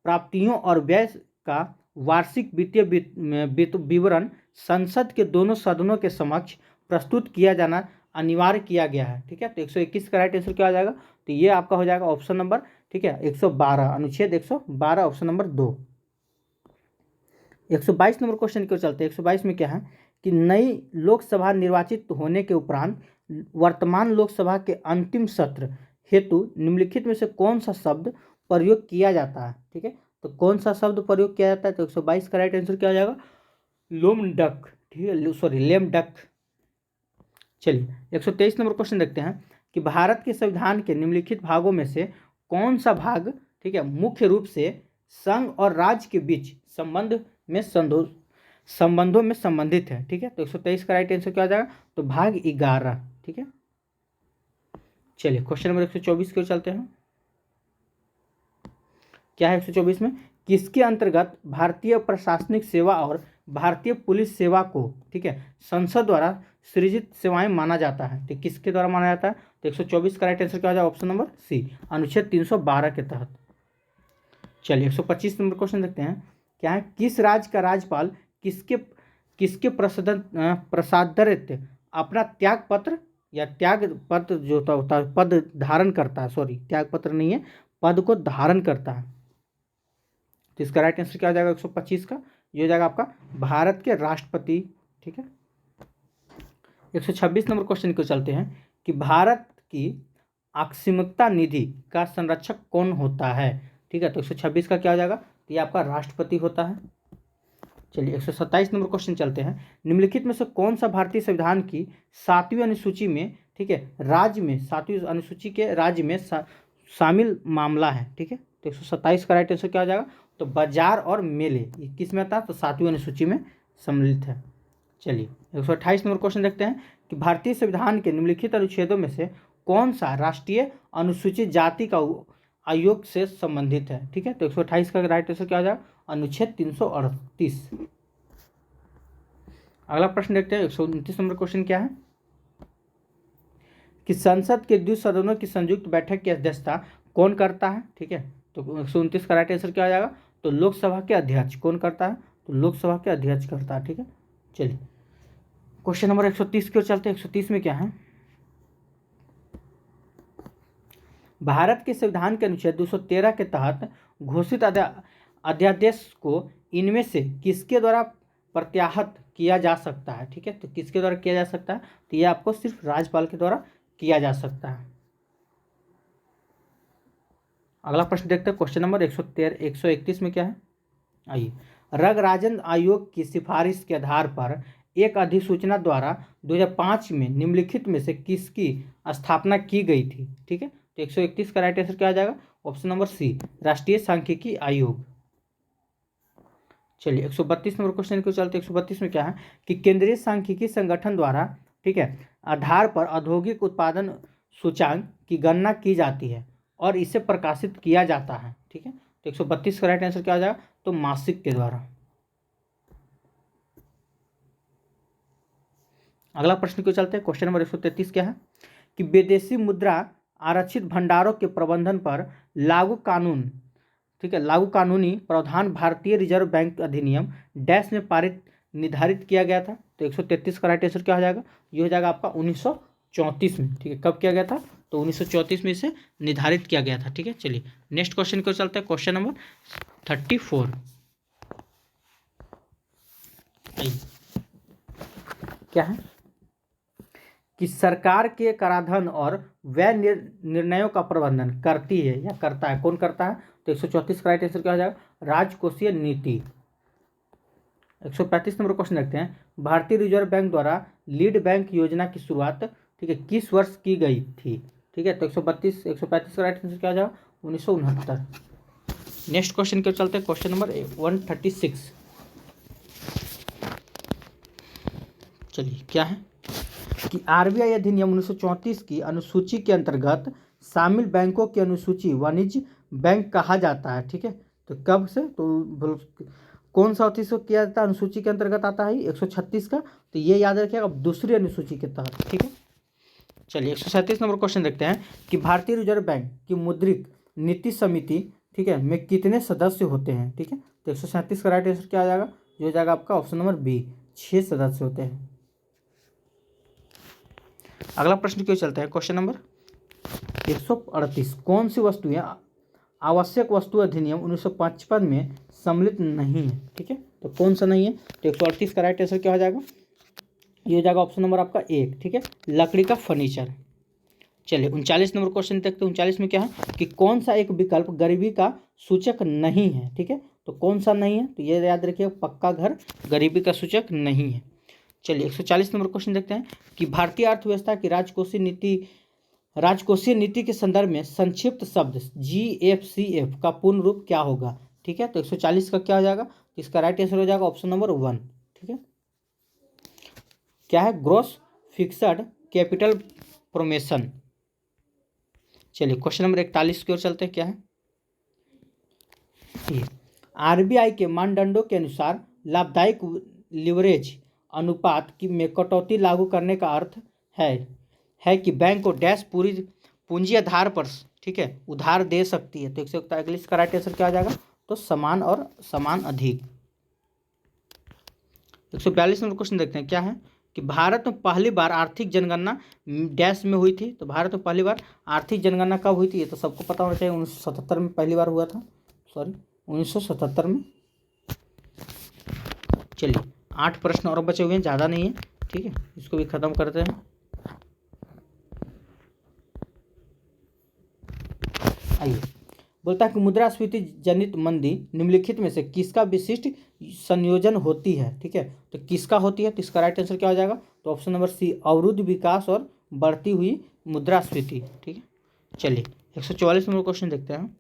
प्राप्तियों और व्यय का वार्षिक वित्तीय विवरण संसद के दोनों सदनों के समक्ष प्रस्तुत किया जाना अनिवार्य किया गया है। ठीक है, तो 121 का राइट आंसर क्या हो जाएगा, तो ये आपका हो जाएगा ऑप्शन नंबर, ठीक है, 112, अनुच्छेद 112 ऑप्शन नंबर 2। 122 नंबर क्वेश्चन क्यों चलते हैं, 122 में क्या है, कि नई लोकसभा निर्वाचित होने के उपरांत वर्तमान लोकसभा के अंतिम सत्र हेतु निम्नलिखित में से कौन सा शब्द प्रयोग किया जाता है। ठीक है, तो कौन सा शब्द प्रयोग किया जाता है, तो 122 का राइट आंसर क्या हो जाएगा, लोम डक। ठीक है, सॉरी, लेम डक। चलिए 123 नंबर क्वेश्चन देखते हैं, कि भारत के संविधान के निम्नलिखित भागों में से कौन सा भाग, ठीक है, मुख्य रूप से संघ और राज्य के बीच संबंधों में संबंधित है। ठीक है, तो 123 का राइट आंसर क्या हो जाएगा, तो भाग 11। ठीक है, चलिए क्वेश्चन नंबर 124 की ओर चलते हैं, क्या है 124 में, किसके अंतर्गत भारतीय प्रशासनिक सेवा और भारतीय पुलिस सेवा को, ठीक है, संसद द्वारा सृजित सेवाएं माना जाता है। तो किसके द्वारा माना जाता है, तो 124 का राइट आंसर क्या हो जाएगा, ऑप्शन नंबर सी, अनुच्छेद 312 के तहत। चलिए 125 नंबर क्वेश्चन देखते हैं, क्या है, किस राज्य का राज्यपाल किसके प्रसादरित अपना त्याग पत्र या त्याग पत्र जो होता है पद धारण करता है, सॉरी त्याग पत्र नहीं है, पद को धारण करता है। तो इसका राइट आंसर क्या हो जाएगा 125 का, ये हो जाएगा आपका भारत के राष्ट्रपति। ठीक है, 126 नंबर क्वेश्चन को चलते हैं, कि भारत की अक्षमता निधि का संरक्षक कौन होता है। ठीक है, तो 126 का क्या हो जाएगा, तो ये आपका राष्ट्रपति होता है। चलिए 127 नंबर क्वेश्चन चलते हैं, निम्नलिखित में से कौन सा भारतीय संविधान की 7वीं अनुसूची में, ठीक है, राज्य में 7वीं अनुसूची के राज्य में शामिल मामला है। ठीक है, तो 127 का राइट आंसर क्या हो जाएगा, तो बाजार और मेले, ये किस में आता है, तो 7वीं अनुसूची में सम्मिलित है। चलिए 128 नंबर क्वेश्चन देखते हैं, कि भारतीय संविधान के निम्नलिखित अनुच्छेदों में से कौन सा राष्ट्रीय अनुसूचित जाति का आयोग से संबंधित है। ठीक है, तो 128 का राइट आंसर क्या हो जाएगा, अनुच्छेद 338। अगला प्रश्न देखते हैं 129 नंबर क्वेश्चन क्या है, कि संसद के द्वि सदनों की संयुक्त बैठक की अध्यक्षता कौन करता है, ठीक है। तो 129 का राइट आंसर क्या हो जाएगा, तो लोकसभा के अध्यक्ष कौन करता है, तो लोकसभा के अध्यक्ष करता है, ठीक है। चलिए क्वेश्चन नंबर 130 की ओर चलते हैं। 130 में क्या है, भारत के संविधान के अनुच्छेद 213 के तहत घोषित अध्यादेश को इनमें से किसके द्वारा प्रत्याहत किया जा सकता है, ठीक है। तो किसके द्वारा किया जा सकता है, तो ये आपको सिर्फ राज्यपाल के द्वारा किया जा सकता है। अगला प्रश्न देखते हैं, क्वेश्चन नंबर 131 में क्या है, आइए। रंगराजन आयोग की सिफारिश के आधार पर एक अधिसूचना द्वारा 2005 में निम्नलिखित में से किसकी स्थापना की गई थी, ठीक है। तो 131 का राइट आंसर क्या आ जाएगा, ऑप्शन नंबर सी, राष्ट्रीय सांख्यिकी आयोग। चलिए 132 नंबर क्वेश्चन को चलते। 132 में क्या है कि केंद्रीय सांख्यिकी संगठन द्वारा, ठीक है, आधार पर औद्योगिक उत्पादन सूचांक की गणना की जाती है और इसे प्रकाशित किया जाता है, ठीक है। तो 132 का राइट आंसर क्या आ जाएगा, तो मासिक के द्वारा। अगला प्रश्न को चलते हैं, क्वेश्चन नंबर 133 क्या है कि विदेशी मुद्रा आरक्षित भंडारों के प्रबंधन पर लागू कानून, ठीक है, लागू कानूनी प्रावधान भारतीय रिजर्व बैंक अधिनियम डैश में पारित निर्धारित किया गया था। तो 133 का राइट आंसर क्या हो जाएगा, ये हो जाएगा आपका 1934 में, ठीक है। कब किया गया था, तो 1934 में इसे निर्धारित किया गया था, ठीक है। चलिए नेक्स्ट क्वेश्चन को चलते हैं, क्वेश्चन नंबर 34। क्या है कि सरकार के कराधान और व्यय निर्णयों का प्रबंधन करती है या करता है, कौन करता है, तो 134 का राइट आंसर क्या हो जाएगा, राजकोषीय नीति। 135 नंबर क्वेश्चन देखते हैं, भारतीय रिजर्व बैंक द्वारा लीड बैंक योजना की शुरुआत, ठीक है, किस वर्ष की गई थी, ठीक है। तो 135 का राइट आंसर क्या हो जाएगा, 1969। नेक्स्ट क्वेश्चन के चलते हैं, क्वेश्चन नंबर 136। चलिए क्या है कि आरबीआई अधिनियम 1934 की अनुसूची के अंतर्गत शामिल बैंकों की अनुसूची वाणिज्य बैंक कहा जाता है, ठीक है। तो कब से, तो कौन सा इसको किया जाता है, अनुसूची के अंतर्गत आता है 136 का, तो ये याद रखिएगा दूसरी अनुसूची के तहत, ठीक है। चलिए 137 नंबर क्वेश्चन देखते हैं कि भारतीय रिजर्व बैंक की मौद्रिक नीति समिति, ठीक है, में कितने सदस्य होते हैं, ठीक है। तो 137 का राइट आंसर क्या आ जाएगा, जो हो जाएगा आपका ऑप्शन नंबर बी, 6 सदस्य होते हैं। अगला प्रश्न क्यों चलता है, क्वेश्चन नंबर 138, कौन सी वस्तुएं आवश्यक वस्तु अधिनियम 1955 में सम्मिलित नहीं है, ठीक है। तो कौन सा नहीं है, तो 138 का राइट आंसर क्या हो जाएगा, ये हो जाएगा ऑप्शन नंबर आपका 1, ठीक है, लकड़ी का फर्नीचर। चलिए 39 नंबर क्वेश्चन देखते हैं। 39 में क्या है कि कौन सा एक विकल्प गरीबी का सूचक नहीं है, ठीक है। तो कौन सा नहीं है, तो ये याद रखिए, पक्का घर गरीबी का सूचक नहीं है। चलिए 140 नंबर क्वेश्चन देखते हैं कि भारतीय अर्थव्यवस्था की राजकोषीय नीति के संदर्भ में संक्षिप्त शब्द GFCF का पूर्ण रूप क्या होगा, ठीक है। तो 140 का क्या हो जाएगा, तो इसका राइट आंसर हो जाएगा ऑप्शन नंबर 1, ठीक है। क्या है, ग्रॉस फिक्स्ड कैपिटल फॉर्मेशन। चलिए क्वेश्चन नंबर 41 की ओर चलते हैं। क्या है, आरबीआई के मानदंडों के अनुसार लाभदायक लिवरेज अनुपात की में कटौती लागू करने का अर्थ है कि बैंक को डैश पूरी पूंजी आधार पर, ठीक है, उधार दे सकती है। तो 141 का राइट आंसर क्या आ जाएगा, तो समान और समान अधिक। 142 नंबर क्वेश्चन देखते हैं। क्या है कि भारत में पहली बार आर्थिक जनगणना डैश में हुई थी। तो भारत में पहली बार आर्थिक जनगणना कब हुई थी, ये तो सबको पता होना चाहिए, 1977 में पहली बार हुआ था, 1977 में। चलिए 8 प्रश्न और बचे हुए हैं, ज़्यादा नहीं है, ठीक है, इसको भी खत्म करते हैं। आइए, बोलता है कि मुद्रास्फीति जनित मंदी निम्नलिखित में से किसका विशिष्ट संयोजन होती है, ठीक है। तो किसका होती है, तो इसका राइट आंसर क्या हो जाएगा, तो ऑप्शन नंबर सी, अवरुद्ध विकास और बढ़ती हुई मुद्रास्फीति, ठीक है। चलिए 144 नंबर क्वेश्चन देखते हैं।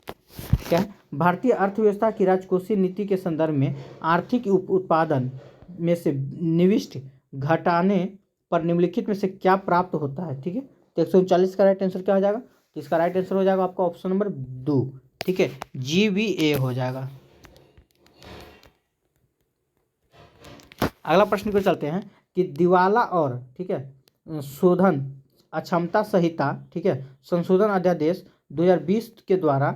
क्या है, भारतीय अर्थव्यवस्था की राजकोषीय नीति के संदर्भ में आर्थिक उत्पादन में से निविष्ट घटाने पर निम्नलिखित में से क्या प्राप्त होता है, ठीक है। तो 139 का राइट आंसर क्या हो जाएगा, तो इसका राइट आंसर हो जाएगा आपका ऑप्शन नंबर 2, ठीक है, GVA हो जाएगा। अगला प्रश्न को चलते हैं कि दिवाला और, ठीक है, शोधन अक्षमता संहिता, ठीक है, संशोधन अध्यादेश 2020 के द्वारा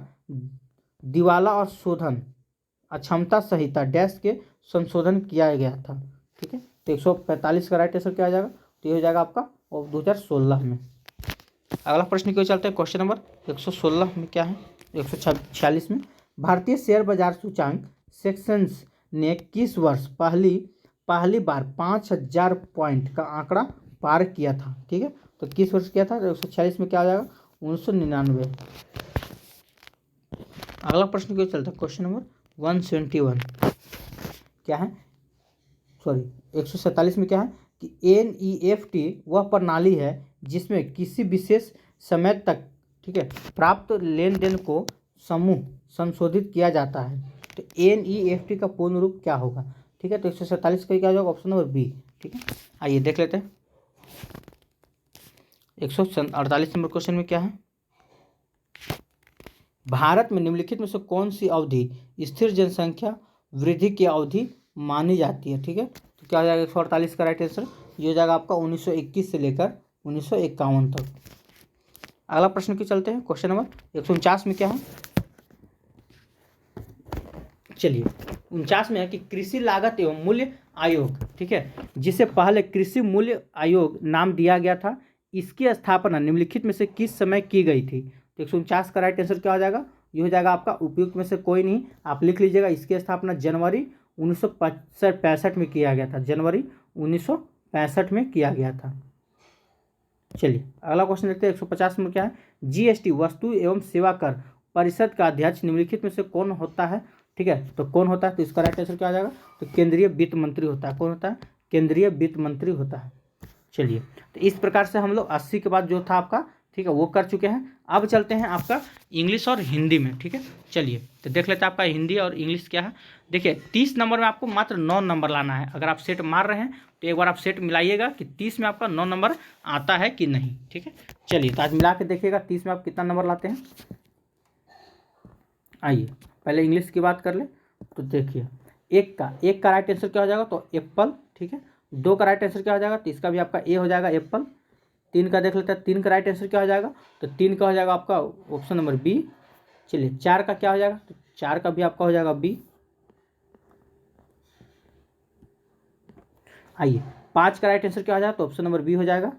दिवाला और शोधन अक्षमता संहिता डैश के संशोधन किया गया था, ठीक है। तो 145 का राइट आंसर क्या आ जाएगा, तो ये हो जाएगा आपका 2016 में। अगला प्रश्न क्यों चलते हैं, क्वेश्चन नंबर 116 में क्या है, 146 में भारतीय शेयर बाजार सूचांक सेक्शंस ने किस वर्ष पहली बार 5000 पॉइंट का आंकड़ा पार किया था, ठीक है। तो किस वर्ष किया था, 146 में क्या हो जाएगा, 1999। अगला प्रश्न क्यों चलता है, क्वेश्चन नंबर 171 क्या है, सॉरी 147 में क्या है कि NEFT वह प्रणाली है जिसमें किसी विशेष समय तक, ठीक है, प्राप्त लेन देन को समूह संशोधित किया जाता है। तो NEFT का पूर्ण रूप क्या होगा, ठीक है। तो 147 का क्या हो जाएगा, ऑप्शन नंबर बी, ठीक है। आइए देख लेते हैं 148 नंबर क्वेश्चन में क्या है, भारत में निम्नलिखित में से कौन सी अवधि स्थिर जनसंख्या वृद्धि की अवधि मानी जाती है, ठीक है। तो क्या हो जाएगा 148 का राइट आंसर, ये हो जाएगा आपका 1921 से लेकर 1951 तक। अगला प्रश्न की चलते हैं, क्वेश्चन नंबर 149 में क्या है, चलिए 49 में है कि कृषि लागत एवं मूल्य आयोग, ठीक है, जिसे पहले कृषि मूल्य आयोग नाम दिया गया था, इसकी स्थापना निम्नलिखित में से किस समय की गई थी। तो 149 का राइट आंसर क्या हो जाएगा, ये हो जाएगा आपका उपयुक्त में से कोई नहीं, आप लिख लीजिएगा। इसकी स्थापना जनवरी 1965 में किया गया था, जनवरी 1965 में किया गया था। चलिए अगला क्वेश्चन देखते हैं 150 में क्या है, GST वस्तु एवं सेवा कर परिषद का अध्यक्ष निम्नलिखित में से कौन होता है, ठीक है। तो कौन होता है, तो इसका राइट आंसर क्या हो जाएगा, तो केंद्रीय वित्त मंत्री होता है। कौन होता है, केंद्रीय वित्त मंत्री होता है। चलिए तो इस प्रकार से हम लोग 80 के बाद जो था आपका, ठीक है, वो कर चुके हैं। अब चलते हैं आपका इंग्लिश और हिंदी में, ठीक है। चलिए तो देख लेते हैं आपका हिंदी और इंग्लिश क्या है। देखिए 30 नंबर में आपको मात्र 9 नंबर लाना है। अगर आप सेट मार रहे हैं तो एक बार आप सेट मिलाइएगा कि 30 में आपका 9 नंबर आता है कि नहीं, ठीक है। चलिए तो आज मिला के देखिएगा 30 में आप कितना नंबर लाते हैं। आइए पहले इंग्लिश की बात कर ले, तो देखिए एक का राइट आंसर क्या हो जाएगा, तो एप्पल, ठीक है। 2 का राइट आंसर क्या हो जाएगा, तो इसका भी आपका ए हो जाएगा एप्पल। 3 का देख लेते हैं, 3 का राइट आंसर क्या हो जाएगा, तो 3 का हो जाएगा आपका ऑप्शन नंबर बी। चलिए 4 का क्या हो जाएगा, तो 4 का भी आपका हो जाएगा बी। आइए 5 का राइट आंसर क्या हो जाएगा, तो ऑप्शन नंबर बी हो जाएगा।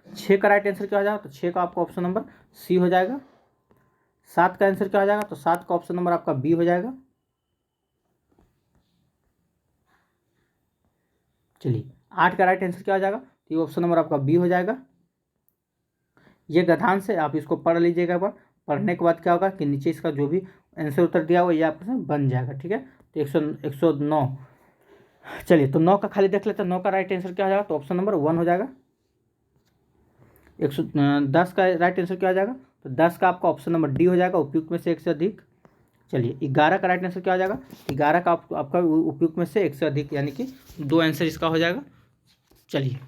6 का राइट आंसर क्या हो जाएगा, तो 6 का आपका ऑप्शन नंबर सी हो जाएगा। 7 का आंसर क्या हो जाएगा, तो 7 का ऑप्शन नंबर आपका बी हो जाएगा। चलिए 8 का राइट आंसर क्या हो जाएगा, तो ये ऑप्शन नंबर आपका बी हो जाएगा। ये गधान से आप इसको पढ़ लीजिएगा एक बार, पढ़ने के बाद क्या होगा कि नीचे इसका जो भी आंसर उत्तर दिया हुआ ये आपसे बन जाएगा, ठीक है। तो 109, चलिए तो 9 का खाली देख लेते हैं, 9 का राइट आंसर क्या हो जाएगा, तो ऑप्शन नंबर 1 हो जाएगा। 110 का राइट आंसर क्या हो जाएगा, तो 10 का आपका ऑप्शन नंबर डी हो जाएगा, उपयुक्त में से एक से अधिक। चलिए 11 का राइट आंसर क्या हो जाएगा, 11 का आपका उपयुक्त में से एक से अधिक, यानी कि 2 आंसर इसका हो जाएगा। चलिए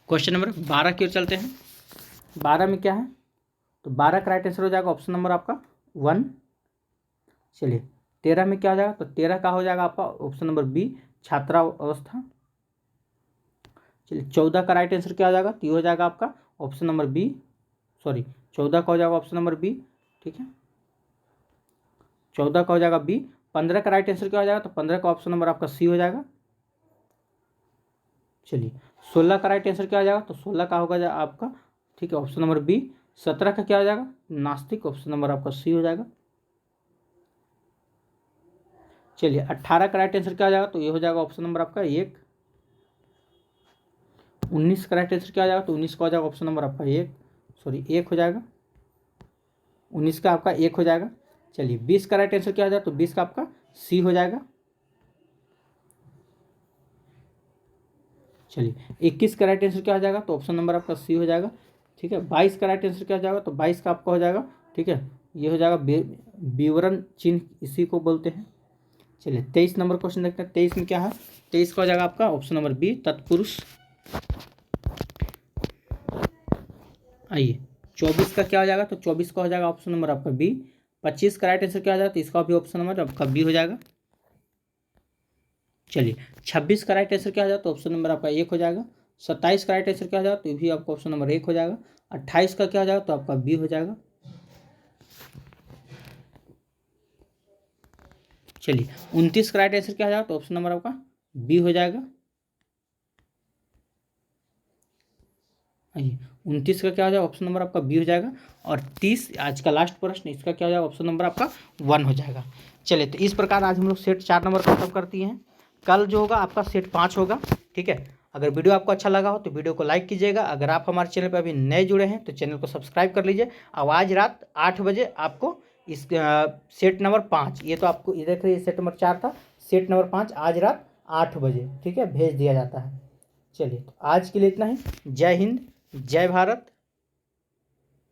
क्वेश्चन नंबर 12 की ओर चलते हैं। 12 में क्या है, तो 12 का राइट आंसर हो जाएगा ऑप्शन नंबर आपका 1। चलिए 13 में क्या हो जाएगा, तो 13 का हो जाएगा आपका ऑप्शन नंबर बी, छात्रावस्था। चलिए 14 का राइट आंसर क्या हो जाएगा, तो ये हो जाएगा आपका ऑप्शन नंबर बी, सॉरी 14 का हो जाएगा ऑप्शन नंबर बी, ठीक है। 14 का हो जाएगा बी। 15 का राइट आंसर क्या हो जाएगा, तो 15 का ऑप्शन नंबर आपका सी हो जाएगा। चलिए 16 का राइट आंसर क्या हो जाएगा, तो 16 का होगा आपका, ठीक है, ऑप्शन नंबर बी। 17 का क्या हो जाएगा, नास्तिक, ऑप्शन नंबर आपका सी हो जाएगा। चलिए 18 का राइट आंसर क्या हो जाएगा, तो ये हो जाएगा ऑप्शन नंबर आपका 1। 19 का राइट आंसर क्या हो जाएगा, तो 19 का हो जाएगा ऑप्शन नंबर आपका 1 हो जाएगा। 19 का आपका 1 हो जाएगा। चलिए 20 का राइट आंसर क्या हो जाएगा, तो 20 का आपका सी हो जाएगा। चलिए 21 का राइट आंसर क्या हो जाएगा, तो ऑप्शन नंबर आपका सी हो जाएगा, ठीक है। 22 का राइट आंसर क्या हो जाएगा, तो 22 का आपका हो जाएगा, ठीक है, ये हो जाएगा विवरण चिन्ह, इसी को बोलते हैं। चलिए 23 नंबर क्वेश्चन देखते हैं। 23 में क्या है, 23 का हो जाएगा आपका ऑप्शन नंबर बी, तत्पुरुष। आइए 24 का क्या हो जाएगा, तो 24 का हो जाएगा ऑप्शन नंबर आपका बी। 25 का राइट आंसर क्या हो जाएगा, तो इसका भी ऑप्शन नंबर आपका बी हो जाएगा। चलिए 26 का राइट आंसर क्या हो जाएगा, तो ऑप्शन नंबर आपका 1 हो जाएगा। 27 का राइट आंसर क्या हो जाएगा, तो ये भी आपका ऑप्शन नंबर 1 हो जाएगा। 28 का क्या हो जाएगा, तो आपका बी हो जाएगा। चलिए 29 का राइट आंसर क्या हो जाएगा, तो ऑप्शन नंबर आपका बी हो जाएगा। आइए 29 का क्या हो जाएगा, ऑप्शन नंबर आपका बी हो जाएगा। और 30 आज का लास्ट प्रश्न, इसका क्या हो जाएगा, ऑप्शन नंबर आपका 1 हो जाएगा। चलिए तो इस प्रकार आज हम लोग सेट 4 नंबर खत्म करती हैं। कल जो होगा आपका सेट 5 होगा, ठीक है। अगर वीडियो आपको अच्छा लगा हो तो वीडियो को लाइक कीजिएगा। अगर आप हमारे चैनल पर अभी नए जुड़े हैं तो चैनल को सब्सक्राइब कर लीजिए। अब आज रात 8 बजे आपको इस सेट नंबर 5, ये तो आपको ये देख रहे सेट नंबर 4 था, सेट नंबर 5 आज रात 8 बजे, ठीक है, भेज दिया जाता है। चलिए तो आज के लिए इतना ही। जय हिंद, जय भारत।